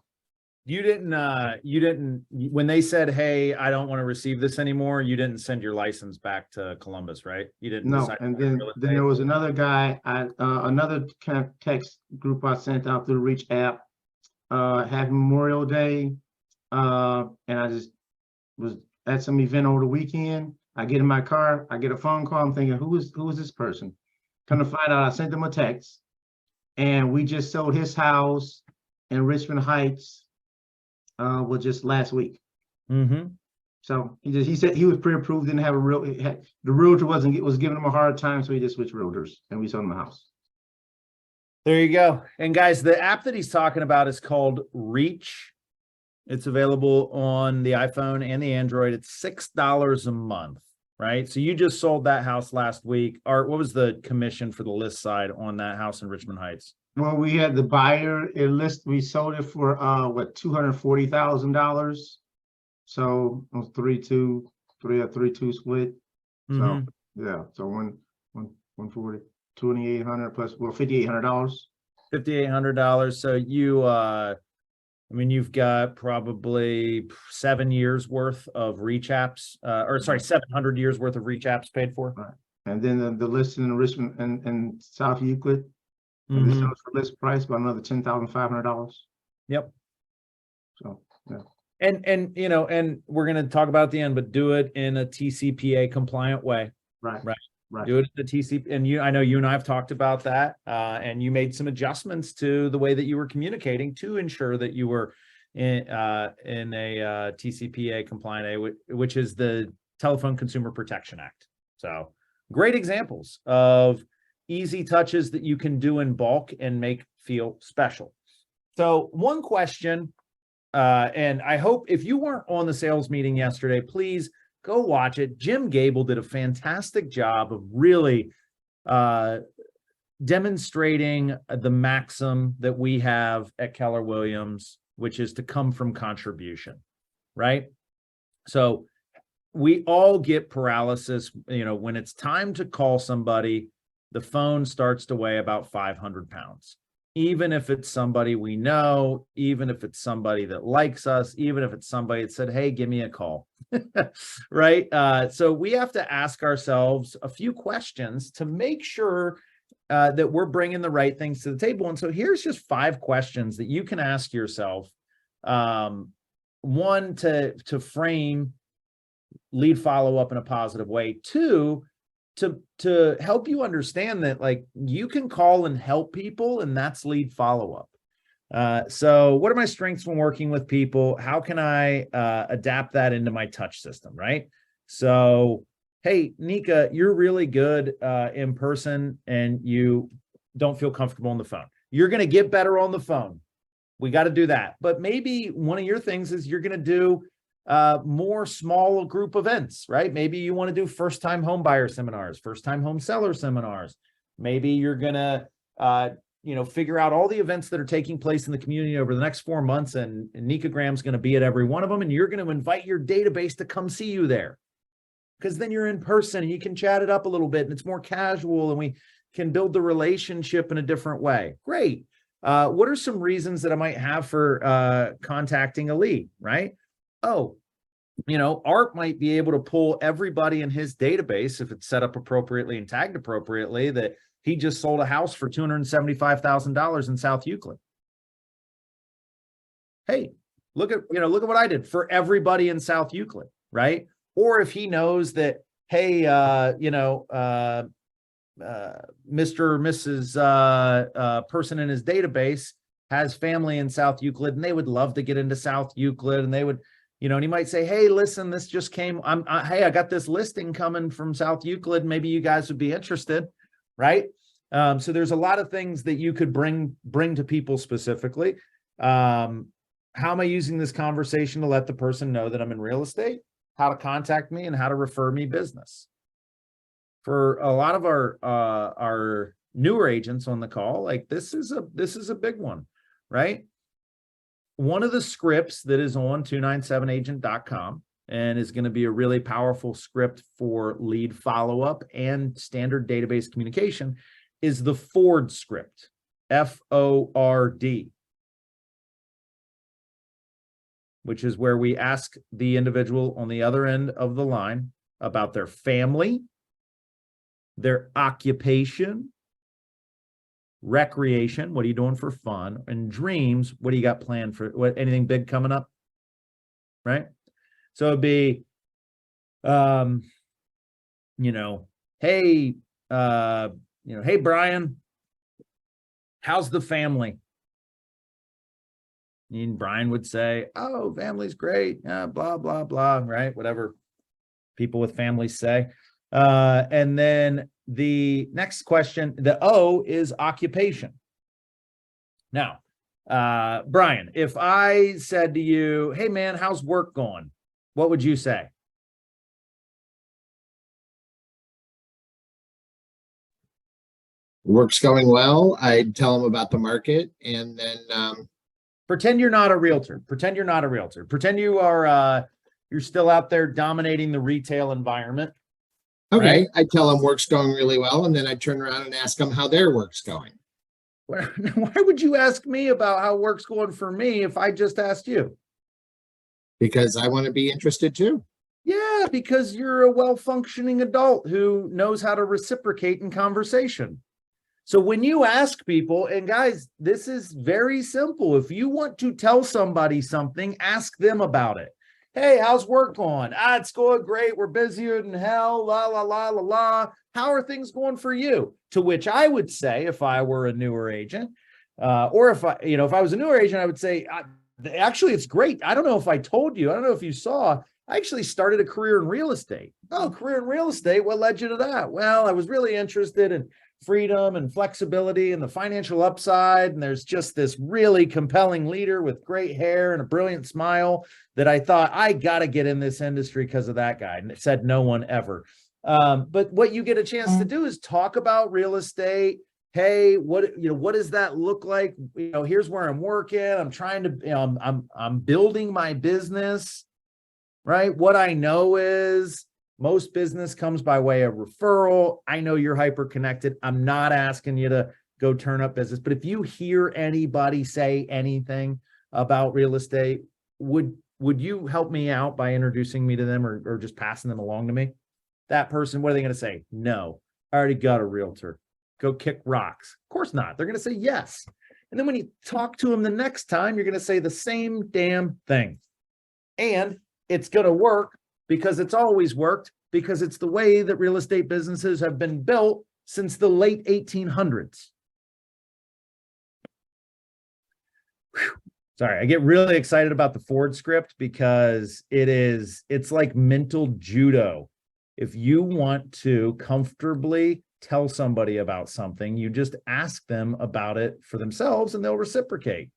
You didn't, when they said, hey, I don't want to receive this anymore, you didn't send your license back to Columbus, right? You didn't No, decide and to buy then real there estate? was another guy, another kind of text group I sent out through the Reach app, Happy Memorial Day, and I just was at some event over the weekend. I get in my car, I get a phone call. I'm thinking, who is this person? Come to find out, I sent them a text, and we just sold his house in Richmond Heights, well, just last week. Mm-hmm. So he said he was pre-approved, didn't have the realtor was giving him a hard time, so he just switched realtors, and we sold him a house. There you go. And guys, the app that he's talking about is called Reach. It's available on the iPhone and the Android. It's $6 a month, right? So you just sold that house last week. Art, what was the commission for the list side on that house in Richmond Heights? Well, we had the buyer we sold it for $240,000. So it was 3-2 split. So yeah, so 140, 2,800 plus, well, $5,800. $5,800. So you I mean, you've got probably 7 years worth of Reach apps, or sorry, 700 years worth of Reach apps paid for. Right. And then the listing in Richmond and South Euclid, and this sells for list price by another $10,500. Yep. So yeah. And you know, and we're going to talk about at the end, but do it in a TCPA compliant way. Right. Do it at the TCP. And I know you and I have talked about that, and you made some adjustments to the way that you were communicating to ensure that you were in a TCPA compliant, which is the Telephone Consumer Protection Act. So great examples of easy touches that you can do in bulk and make feel special. So one question, and I hope if you weren't on the sales meeting yesterday, please go watch it. Jim Gable did a fantastic job of really demonstrating the maxim that we have at Keller Williams, which is to come from contribution, right? So we all get paralysis. When it's time to call somebody, the phone starts to weigh about 500 pounds. Even if it's somebody we know, even if it's somebody that likes us, even if it's somebody that said, hey, give me a call, right? So we have to ask ourselves a few questions to make sure that we're bringing the right things to the table. And so here's just 5 questions that you can ask yourself. One, to frame lead follow-up in a positive way. 2, to help you understand that, like, you can call and help people, and that's lead follow-up. So what are my strengths when working with people? How can I adapt that into my touch system, right? So, hey, Nika, you're really good in person and you don't feel comfortable on the phone. You're going to get better on the phone. We got to do that. But maybe one of your things is you're going to do more small group events, right? Maybe you want to do first-time home buyer seminars, first-time home seller seminars. Maybe you're going to, figure out all the events that are taking place in the community over the next 4 months, and Nika Graham's going to be at every one of them, and you're going to invite your database to come see you there, because then you're in person and you can chat it up a little bit and it's more casual and we can build the relationship in a different way. Great. What are some reasons that I might have for contacting a lead, right? Oh, Art might be able to pull everybody in his database, if it's set up appropriately and tagged appropriately, that he just sold a house for $275,000 in South Euclid. Hey, look at what I did for everybody in South Euclid, right? Or if he knows that, hey, Mr. or Mrs. Person in his database has family in South Euclid and they would love to get into South Euclid, and they would, and he might say, hey, listen, this just came. Hey, I got this listing coming from South Euclid. Maybe you guys would be interested, right? So there's a lot of things that you could bring to people specifically. How am I using this conversation to let the person know that I'm in real estate, how to contact me, and how to refer me business? For a lot of our newer agents on the call, like this is a big one, right? One of the scripts that is on 297agent.com and is going to be a really powerful script for lead follow-up and standard database communication is the Ford script, F-O-R-D, which is where we ask the individual on the other end of the line about their family, their occupation, recreation, what are you doing for fun, and dreams, what do you got planned for, anything big coming up, right? So it'd be, hey, hey, Brian, how's the family? And Brian would say, oh, family's great, blah, blah, blah, right? Whatever people with families say. And then the next question, the O, is occupation. Now, Brian, if I said to you, hey, man, how's work going? What would you say? Work's going well. I'd tell them about the market, and then pretend you're not a realtor. Pretend you're not a realtor. Pretend you are you're still out there dominating the retail environment. okay, Right? I tell them work's going really well, and then I turn around and ask them how their work's going. Why would you ask me about how work's going for me if I just asked you? Because I want to be interested too. Yeah, because you're a well-functioning adult who knows how to reciprocate in conversation. So when you ask people, and guys, this is very simple. If you want to tell somebody something, ask them about it. Hey, how's work going? It's going great. We're busier than hell. La, la, la, la, la. How are things going for you? To which I would say, if I were a newer agent, or if I was a newer agent, I would say, actually, it's great. I don't know if I told you. I don't know if you saw. I actually started a career in real estate. Oh, career in real estate. What led you to that? Well, I was really interested in freedom and flexibility and the financial upside. And there's just this really compelling leader with great hair and a brilliant smile that I thought, I got to get in this industry because of that guy. And it said no one ever. But what you get a chance to do is talk about real estate. Hey, what does that look like? Here's where I'm working. I'm trying to, I'm building my business. right? What I know is most business comes by way of referral. I know you're hyper connected. I'm not asking you to go turn up business, but if you hear anybody say anything about real estate, would you help me out by introducing me to them or just passing them along to me? That person, what are they going to say? No, I already got a realtor. Go kick rocks. Of course not. They're going to say yes. And then when you talk to them the next time, you're going to say the same damn thing. And it's going to work because it's always worked, because it's the way that real estate businesses have been built since the late 1800s. Whew. Sorry, I get really excited about the Ford script because it's like mental judo. If you want to comfortably tell somebody about something, you just ask them about it for themselves and they'll reciprocate.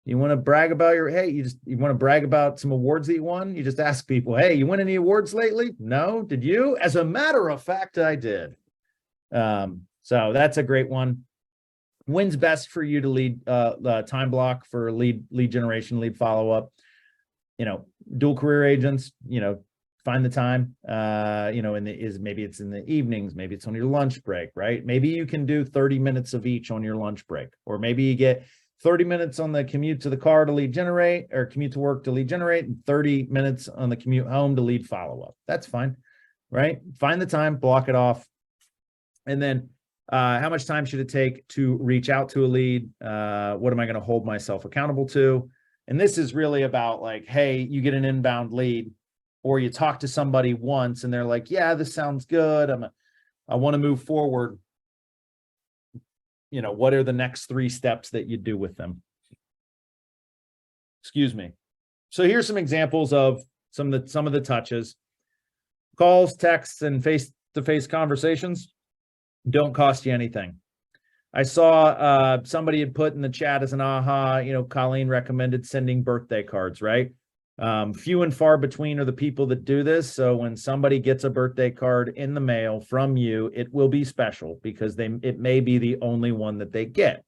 You want to brag about you want to brag about some awards that you won? You just ask people, hey, you win any awards lately? No, did you? As a matter of fact, I did. So that's a great one. When's best for you to lead time block for lead generation, lead follow-up? Dual career agents, find the time, maybe it's in the evenings, maybe it's on your lunch break, right? Maybe you can do 30 minutes of each on your lunch break, or maybe you get 30 minutes on the commute to the car to lead generate, or commute to work to lead generate, and 30 minutes on the commute home to lead follow-up. That's fine, right? Find the time, block it off. And then how much time should it take to reach out to a lead? What am I going to hold myself accountable to? And this is really about like, hey, you get an inbound lead, or you talk to somebody once and they're like, yeah, this sounds good. I want to move forward. What are the next 3 steps that you do with them? Excuse me. So here's some examples of some of the touches. Calls, texts, and face-to-face conversations don't cost you anything. I saw somebody had put in the chat as an aha, Colleen recommended sending birthday cards, right? Few and far between are the people that do this. So when somebody gets a birthday card in the mail from you, it will be special because it may be the only one that they get.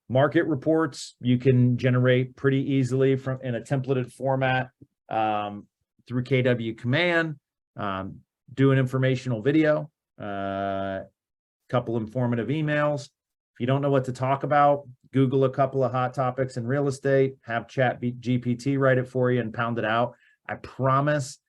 Market reports, you can generate pretty easily in a templated format through KW Command. Do an informational video, couple informative emails. If you don't know what to talk about, Google a couple of hot topics in real estate, have GPT write it for you and pound it out. I promise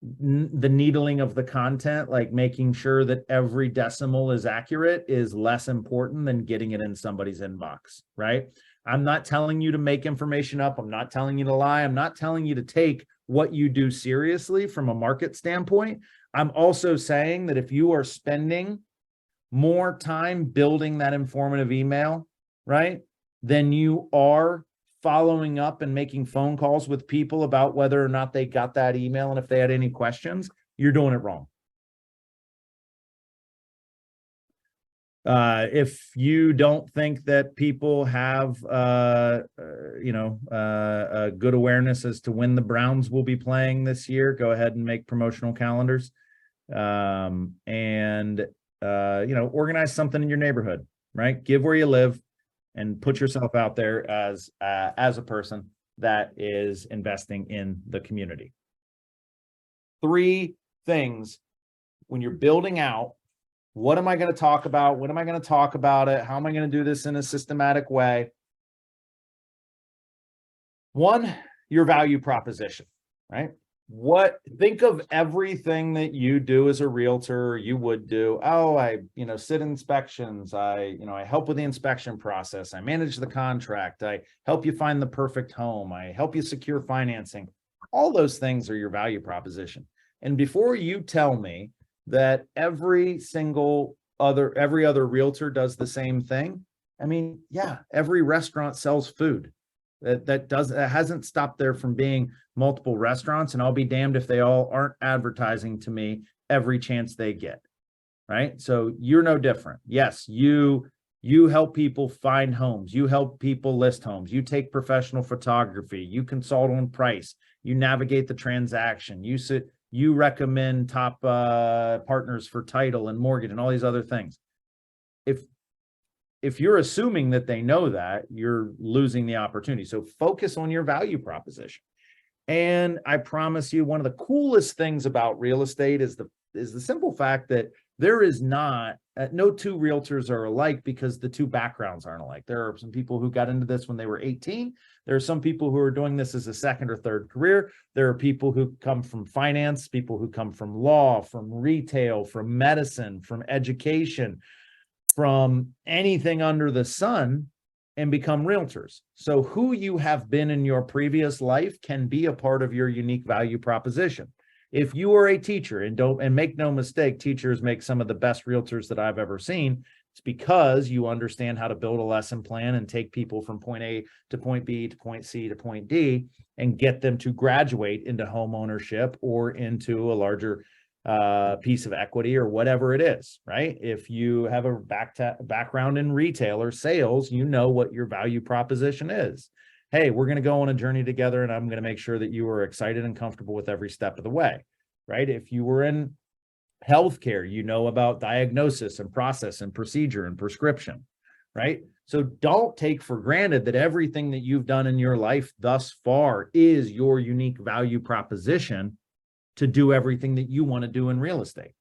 the needling of the content, like making sure that every decimal is accurate, is less important than getting it in somebody's inbox, right? I'm not telling you to make information up. I'm not telling you to lie. I'm not telling you to take what you do seriously from a market standpoint. I'm also saying that if you are spending more time building that informative email, right, then you are following up and making phone calls with people about whether or not they got that email, and if they had any questions, you're doing it wrong. If you don't think that people have a good awareness as to when the Browns will be playing this year, go ahead and make promotional calendars, organize something in your neighborhood, right? Give where you live and put yourself out there as a person that is investing in the community. 3 things when you're building out, what am I going to talk about? When am I going to talk about it? How am I going to do this in a systematic way? 1, your value proposition, right? Think of everything that you do as a realtor, you would do. Oh, I sit inspections. I help with the inspection process. I manage the contract. I help you find the perfect home. I help you secure financing. All those things are your value proposition. And before you tell me that every other realtor does the same thing, I mean, yeah, every restaurant sells food. That hasn't stopped there from being multiple restaurants, and I'll be damned if they all aren't advertising to me every chance they get, right? So you're no different. Yes, you help people find homes, you help people list homes, you take professional photography, you consult on price, you navigate the transaction, you recommend top partners for title and mortgage and all these other things. If you're assuming that they know that, you're losing the opportunity. So focus on your value proposition. And I promise you, one of the coolest things about real estate is the simple fact that there is not, no two realtors are alike because the two backgrounds aren't alike. There are some people who got into this when they were 18. There are some people who are doing this as a second or third career. There are people who come from finance, people who come from law, from retail, from medicine, from education, from anything under the sun, and become realtors. So who you have been in your previous life can be a part of your unique value proposition. If you are a teacher, and make no mistake, teachers make some of the best realtors that I've ever seen. It's because you understand how to build a lesson plan and take people from point A to point B to point C to point D and get them to graduate into home ownership or into a larger piece of equity or whatever it is, right? If you have a background in retail or sales, you know what your value proposition is. Hey, we're going to go on a journey together, and I'm going to make sure that you are excited and comfortable with every step of the way, right? If you were in healthcare, you know about diagnosis and process and procedure and prescription, right? So don't take for granted that everything that you've done in your life thus far is your unique value proposition to do everything that you want to do in real estate.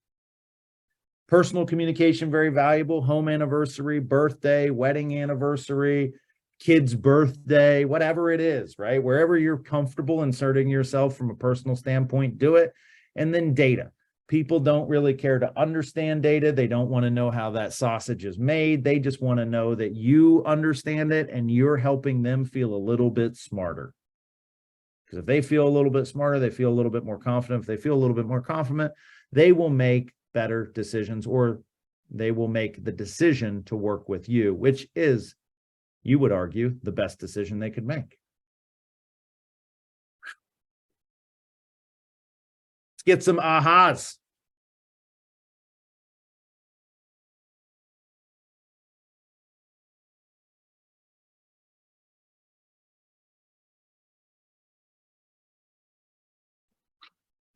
Personal communication, very valuable. Home anniversary, birthday, wedding anniversary, kid's birthday, whatever it is, right? Wherever you're comfortable inserting yourself from a personal standpoint, do it. And then data. People don't really care to understand data. They don't want to know how that sausage is made. They just want to know that you understand it and you're helping them feel a little bit smarter. Because if they feel a little bit smarter, they feel a little bit more confident. If they feel a little bit more confident, they will make better decisions, or they will make the decision to work with you, which is, you would argue, the best decision they could make. Let's get some ahas.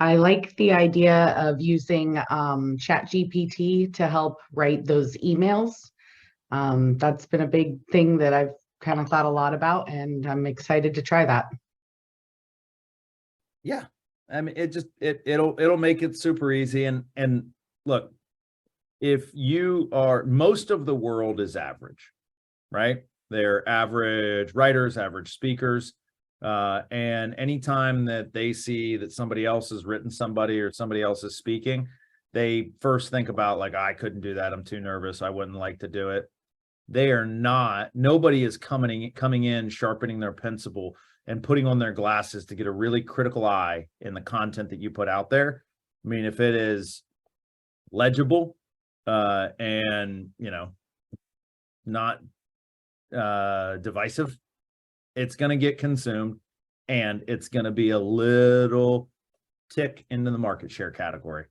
I like the idea of using ChatGPT to help write those emails. That's been a big thing that I've kind of thought a lot about, and I'm excited to try that. Yeah. I mean, it'll make it super easy. And look, if you are, most of the world is average, right? They're average writers, average speakers. And anytime that they see that somebody else has written somebody or somebody else is speaking, they first think about like, I couldn't do that. I'm too nervous. I wouldn't like to do it. They are not, nobody is coming in, sharpening their pencil and putting on their glasses to get a really critical eye in the content that you put out there. I mean, if it is legible, and, you know, not divisive, it's going to get consumed, and it's going to be a little tick into the market share category.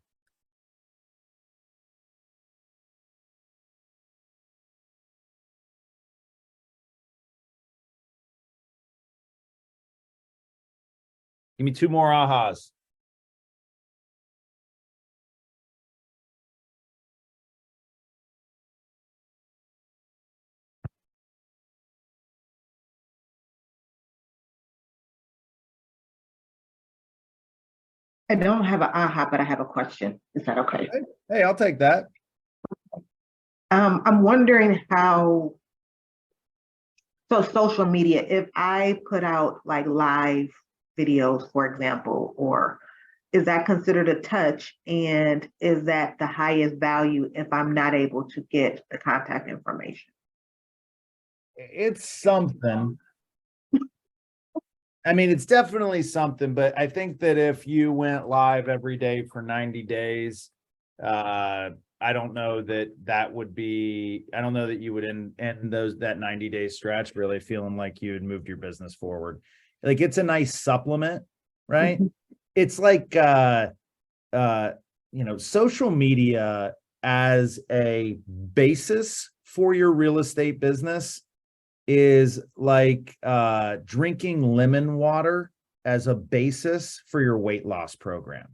Give me two more ahas. I don't have an aha, but I have a question. Is that okay? Hey, I'll take that. I'm wondering how, so social media, if I put out like live videos, for example, or is that considered a touch? And is that the highest value if I'm not able to get the contact information? It's something. I mean, it's definitely something, but I think that if you went live every day for 90 days, I don't know that that would be, I don't know that you would end that 90-day stretch really feeling like you had moved your business forward. Like, it's a nice supplement, right? It's like, you know, social media as a basis for your real estate business is like drinking lemon water as a basis for your weight loss program.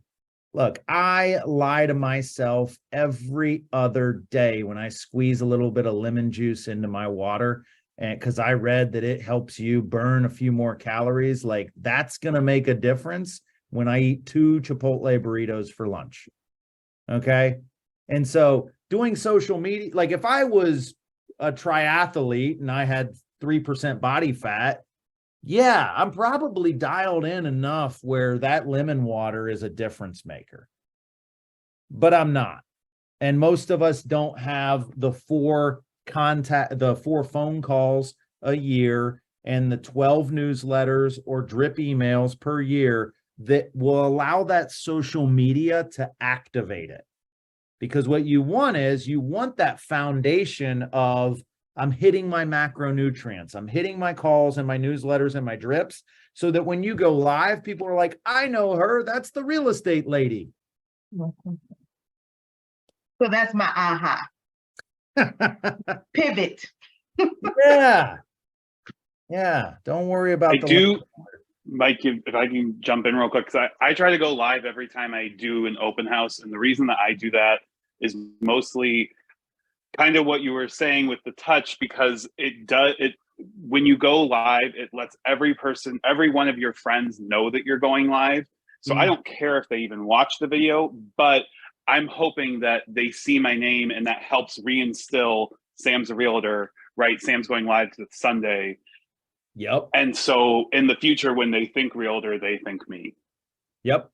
Look, I lie to myself every other day when I squeeze a little bit of lemon juice into my water and because I read that it helps you burn a few more calories, like that's going to make a difference when I eat 2 Chipotle burritos for lunch. Okay. And so doing social media, like if I was a triathlete and I had 3% body fat, yeah, I'm probably dialed in enough where that lemon water is a difference maker. But I'm not. And most of us don't have the 4 phone calls a year and the 12 newsletters or drip emails per year that will allow that social media to activate it. Because what you want is you want that foundation of I'm hitting my macronutrients, I'm hitting my calls and my newsletters and my drips, so that when you go live, people are like, I know her, that's the real estate lady. So that's my aha. Pivot. Yeah. Yeah. Don't worry about I the do, Mike, if I can jump in real quick, because I try to go live every time I do an open house. And the reason that I do that is mostly kind of what you were saying with the touch, because when you go live, it lets every one of your friends know that you're going live. So I don't care if they even watch the video, but I'm hoping that they see my name and that helps reinstill Sam's a realtor, right? Sam's going live to Sunday. Yep. And so in the future, when they think realtor, they think me. Yep.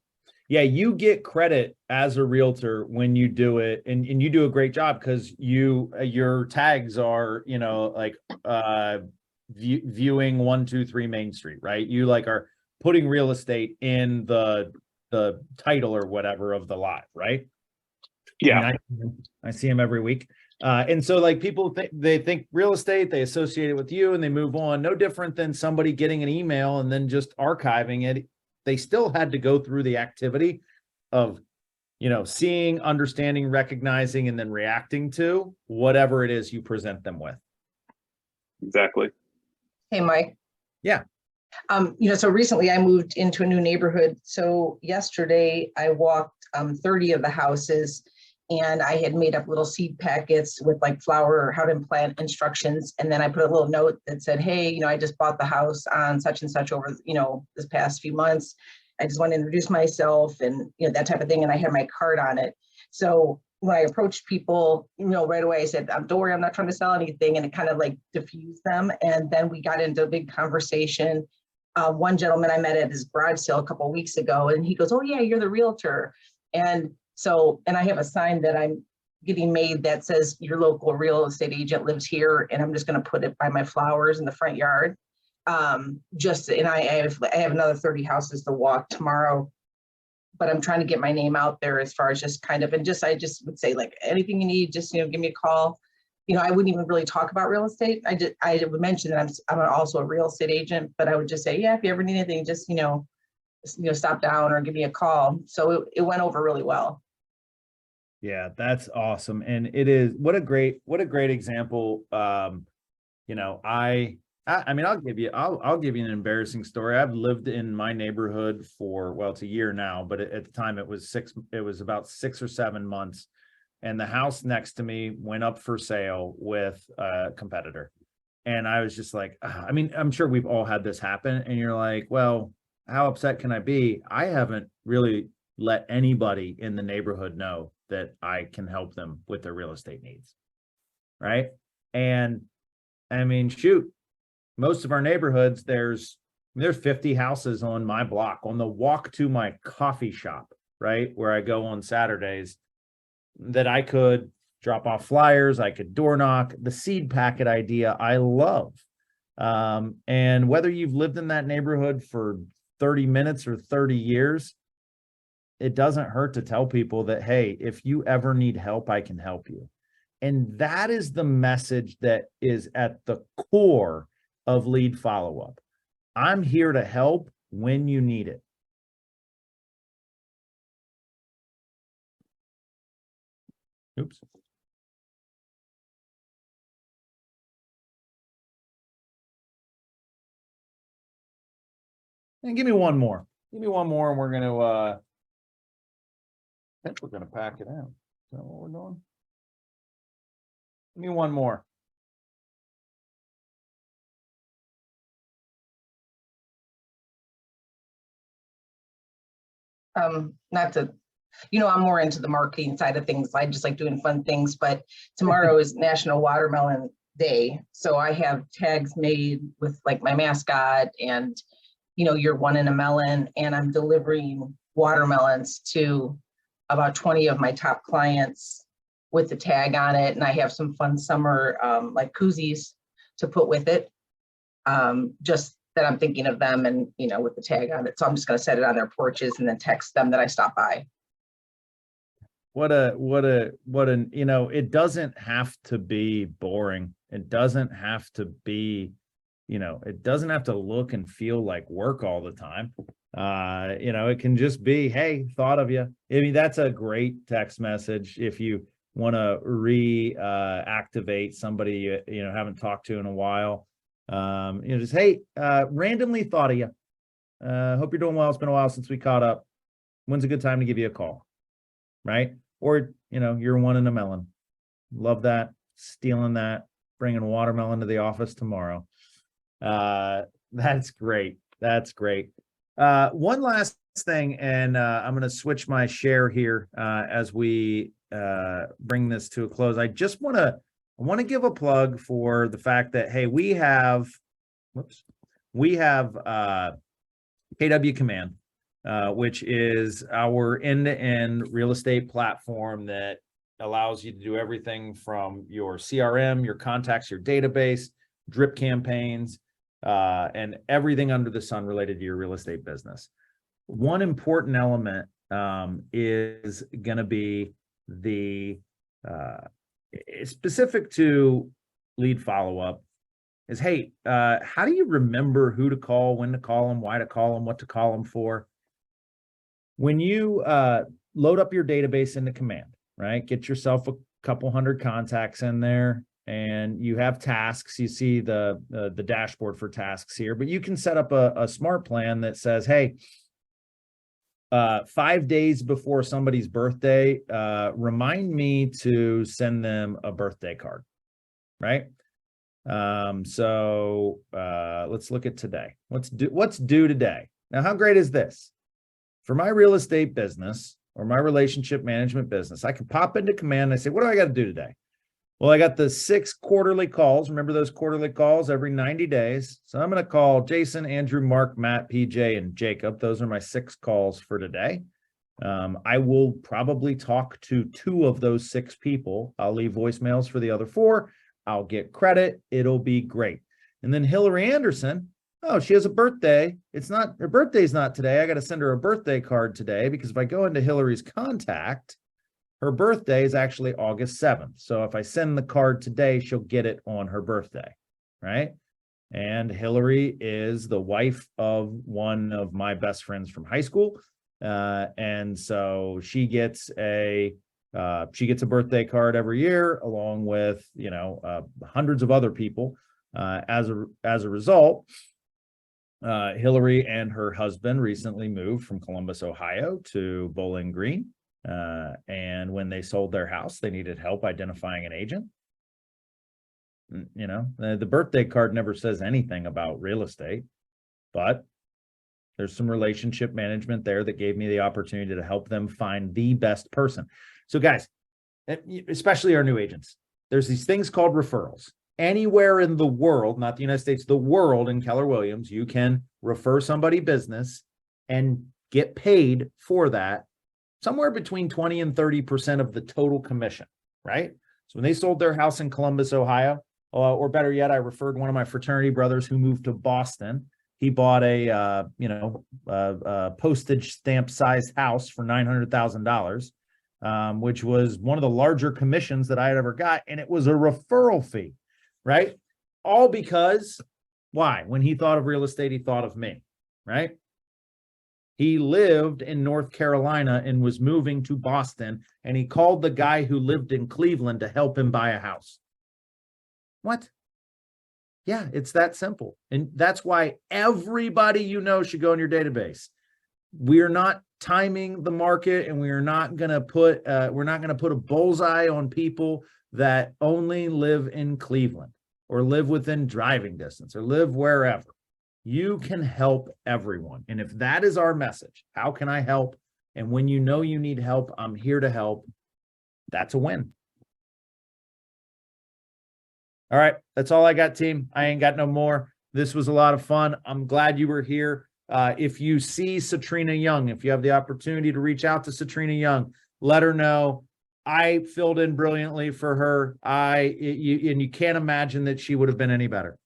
Yeah, you get credit as a realtor when you do it, and you do a great job because your tags are, like viewing 123 Main Street, right? You like are putting real estate in the title or whatever of the lot, right? Yeah. I see him every week. And so like people they think real estate, they associate it with you and they move on. No different than somebody getting an email and then just archiving it. They still had to go through the activity of, seeing, understanding, recognizing, and then reacting to whatever it is you present them with. Exactly. Hey, Mike. Yeah. So recently I moved into a new neighborhood. So yesterday I walked 30 of the houses, and I had made up little seed packets with like flower, how to plant instructions. And then I put a little note that said, hey, I just bought the house on such and such over, this past few months. I just want to introduce myself and, that type of thing. And I had my card on it. So when I approached people, right away, I said, don't worry, I'm not trying to sell anything. And it kind of like diffused them. And then we got into a big conversation. One gentleman I met at his garage sale a couple of weeks ago, and he goes, oh yeah, you're the realtor. And I have a sign that I'm getting made that says your local real estate agent lives here, and I'm just going to put it by my flowers in the front yard. I have another 30 houses to walk tomorrow, but I'm trying to get my name out there as far as just kind of, I just would say like anything you need, just, give me a call. I wouldn't even really talk about real estate. I would mention that I'm also a real estate agent, but I would just say, yeah, if you ever need anything, just, stop down or give me a call. So it went over really well. Yeah, that's awesome. And it is, what a great example. I mean, I'll give you an embarrassing story. I've lived in my neighborhood for, it's a year now, but at the time it was about 6 or 7 months. And the house next to me went up for sale with a competitor. And I was just like, I mean, I'm sure we've all had this happen. And you're like, well, how upset can I be? I haven't really let anybody in the neighborhood know that I can help them with their real estate needs. Right. And I mean, shoot, most of our neighborhoods, there's 50 houses on my block on the walk to my coffee shop, right, where I go on Saturdays, that I could drop off flyers, I could door knock. The seed packet idea I love. And whether you've lived in that neighborhood for 30 minutes or 30 years, it doesn't hurt to tell people that, hey, if you ever need help, I can help you. And that is the message that is at the core of lead follow-up. I'm here to help when you need it. Oops. And give me one more. Give me one more, and we're gonna I think we're gonna pack it out. Is that what we're doing? Give me one more. not to, I'm more into the marketing side of things. I just like doing fun things, but tomorrow is National Watermelon Day. So I have tags made with like my mascot and, you're one in a melon, and I'm delivering watermelons to about 20 of my top clients with the tag on it. And I have some fun summer, like koozies to put with it. Just that I'm thinking of them and, with the tag on it. So I'm just going to set it on their porches and then text them that I stopped by. It doesn't have to be boring. It doesn't have to be, it doesn't have to look and feel like work all the time. It can just be, hey, thought of you. I mean, that's a great text message. If you want to reactivate somebody you haven't talked to in a while, just, hey, randomly thought of you. Hope you're doing well. It's been a while since we caught up. When's a good time to give you a call? Right? Or, you're one in a melon. Love that. Stealing that, bringing watermelon to the office tomorrow. That's great. That's great. One last thing, and I'm going to switch my share here as we bring this to a close. I want to give a plug for the fact that, hey, we have KW Command, which is our end-to-end real estate platform that allows you to do everything from your CRM, your contacts, your database, drip campaigns, and everything under the sun related to your real estate business. One important element is going to be the specific to lead follow-up is, hey, how do you remember who to call, when to call them, why to call them, what to call them for? When you load up your database into Command, right? Get yourself a couple hundred contacts in there, and you have tasks. You see the dashboard for tasks here, but you can set up a smart plan that says, hey, 5 days before somebody's birthday, remind me to send them a birthday card, right? So let's look at today. What's due today? Now, how great is this? For my real estate business or my relationship management business, I can pop into Command and I say, what do I got to do today? Well, I got the 6 quarterly calls. Remember those quarterly calls every 90 days. So I'm going to call Jason, Andrew, Mark, Matt, PJ, and Jacob. Those are my 6 calls for today. I will probably talk to 2 of those 6 people. I'll leave voicemails for the other 4. I'll get credit. It'll be great. And then Hillary Anderson, oh, she has a birthday. Her birthday's not today. I got to send her a birthday card today, because if I go into Hillary's contact, her birthday is actually August 7th. So if I send the card today, she'll get it on her birthday, right? And Hillary is the wife of one of my best friends from high school. And so she gets a birthday card every year, along with, hundreds of other people. As a result, Hillary and her husband recently moved from Columbus, Ohio to Bowling Green. And when they sold their house, they needed help identifying an agent. The birthday card never says anything about real estate, but there's some relationship management there that gave me the opportunity to help them find the best person. So guys, especially our new agents, there's these things called referrals. Anywhere in the world, not the United States, the world in Keller Williams, you can refer somebody business and get paid for that, somewhere between 20 and 30% of the total commission, right? So when they sold their house in Columbus, Ohio, or better yet, I referred one of my fraternity brothers who moved to Boston. He bought a postage stamp sized house for $900,000, which was one of the larger commissions that I had ever got. And it was a referral fee, right? All because, why? When he thought of real estate, he thought of me, right? He lived in North Carolina and was moving to Boston, and he called the guy who lived in Cleveland to help him buy a house. What? Yeah, it's that simple. And that's why everybody should go in your database. We are not timing the market, and we are not going to put a bullseye on people that only live in Cleveland or live within driving distance or live wherever. You can help everyone. And if that is our message, how can I help And when you know you need help, I'm here to help. That's a win. All right, that's all I got, team. I ain't got no more. This was a lot of fun. I'm glad you were here. If you see Satrina Young, if you have the opportunity to reach out to Satrina Young, let her know. I filled in brilliantly for her. And you can't imagine that she would have been any better.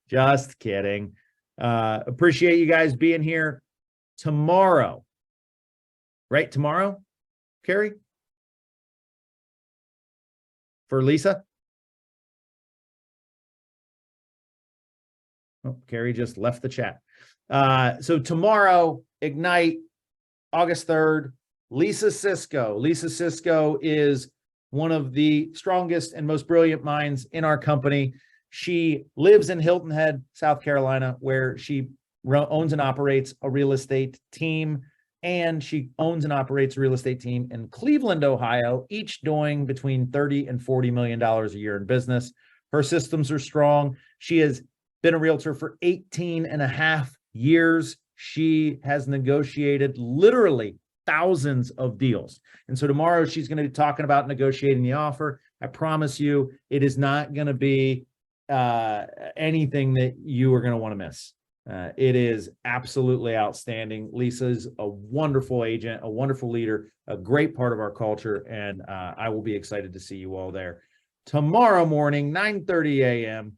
Just kidding. Appreciate you guys being here. Tomorrow, right? Tomorrow, Carrie? For Lisa? Oh, Carrie just left the chat. So tomorrow, Ignite, August 3rd, Lisa Cisco. Lisa Cisco is one of the strongest and most brilliant minds in our company. She lives in Hilton Head, South Carolina, where she owns and operates a real estate team. And she owns and operates a real estate team in Cleveland, Ohio, each doing between $30 and $40 million a year in business. Her systems are strong. She has been a realtor for 18 and a half years. She has negotiated literally thousands of deals. And so tomorrow she's going to be talking about negotiating the offer. I promise you, it is not going to be anything that you are going to want to miss. It is absolutely outstanding. Lisa's a wonderful agent, a wonderful leader, a great part of our culture, and I will be excited to see you all there tomorrow morning, 9:30 a.m.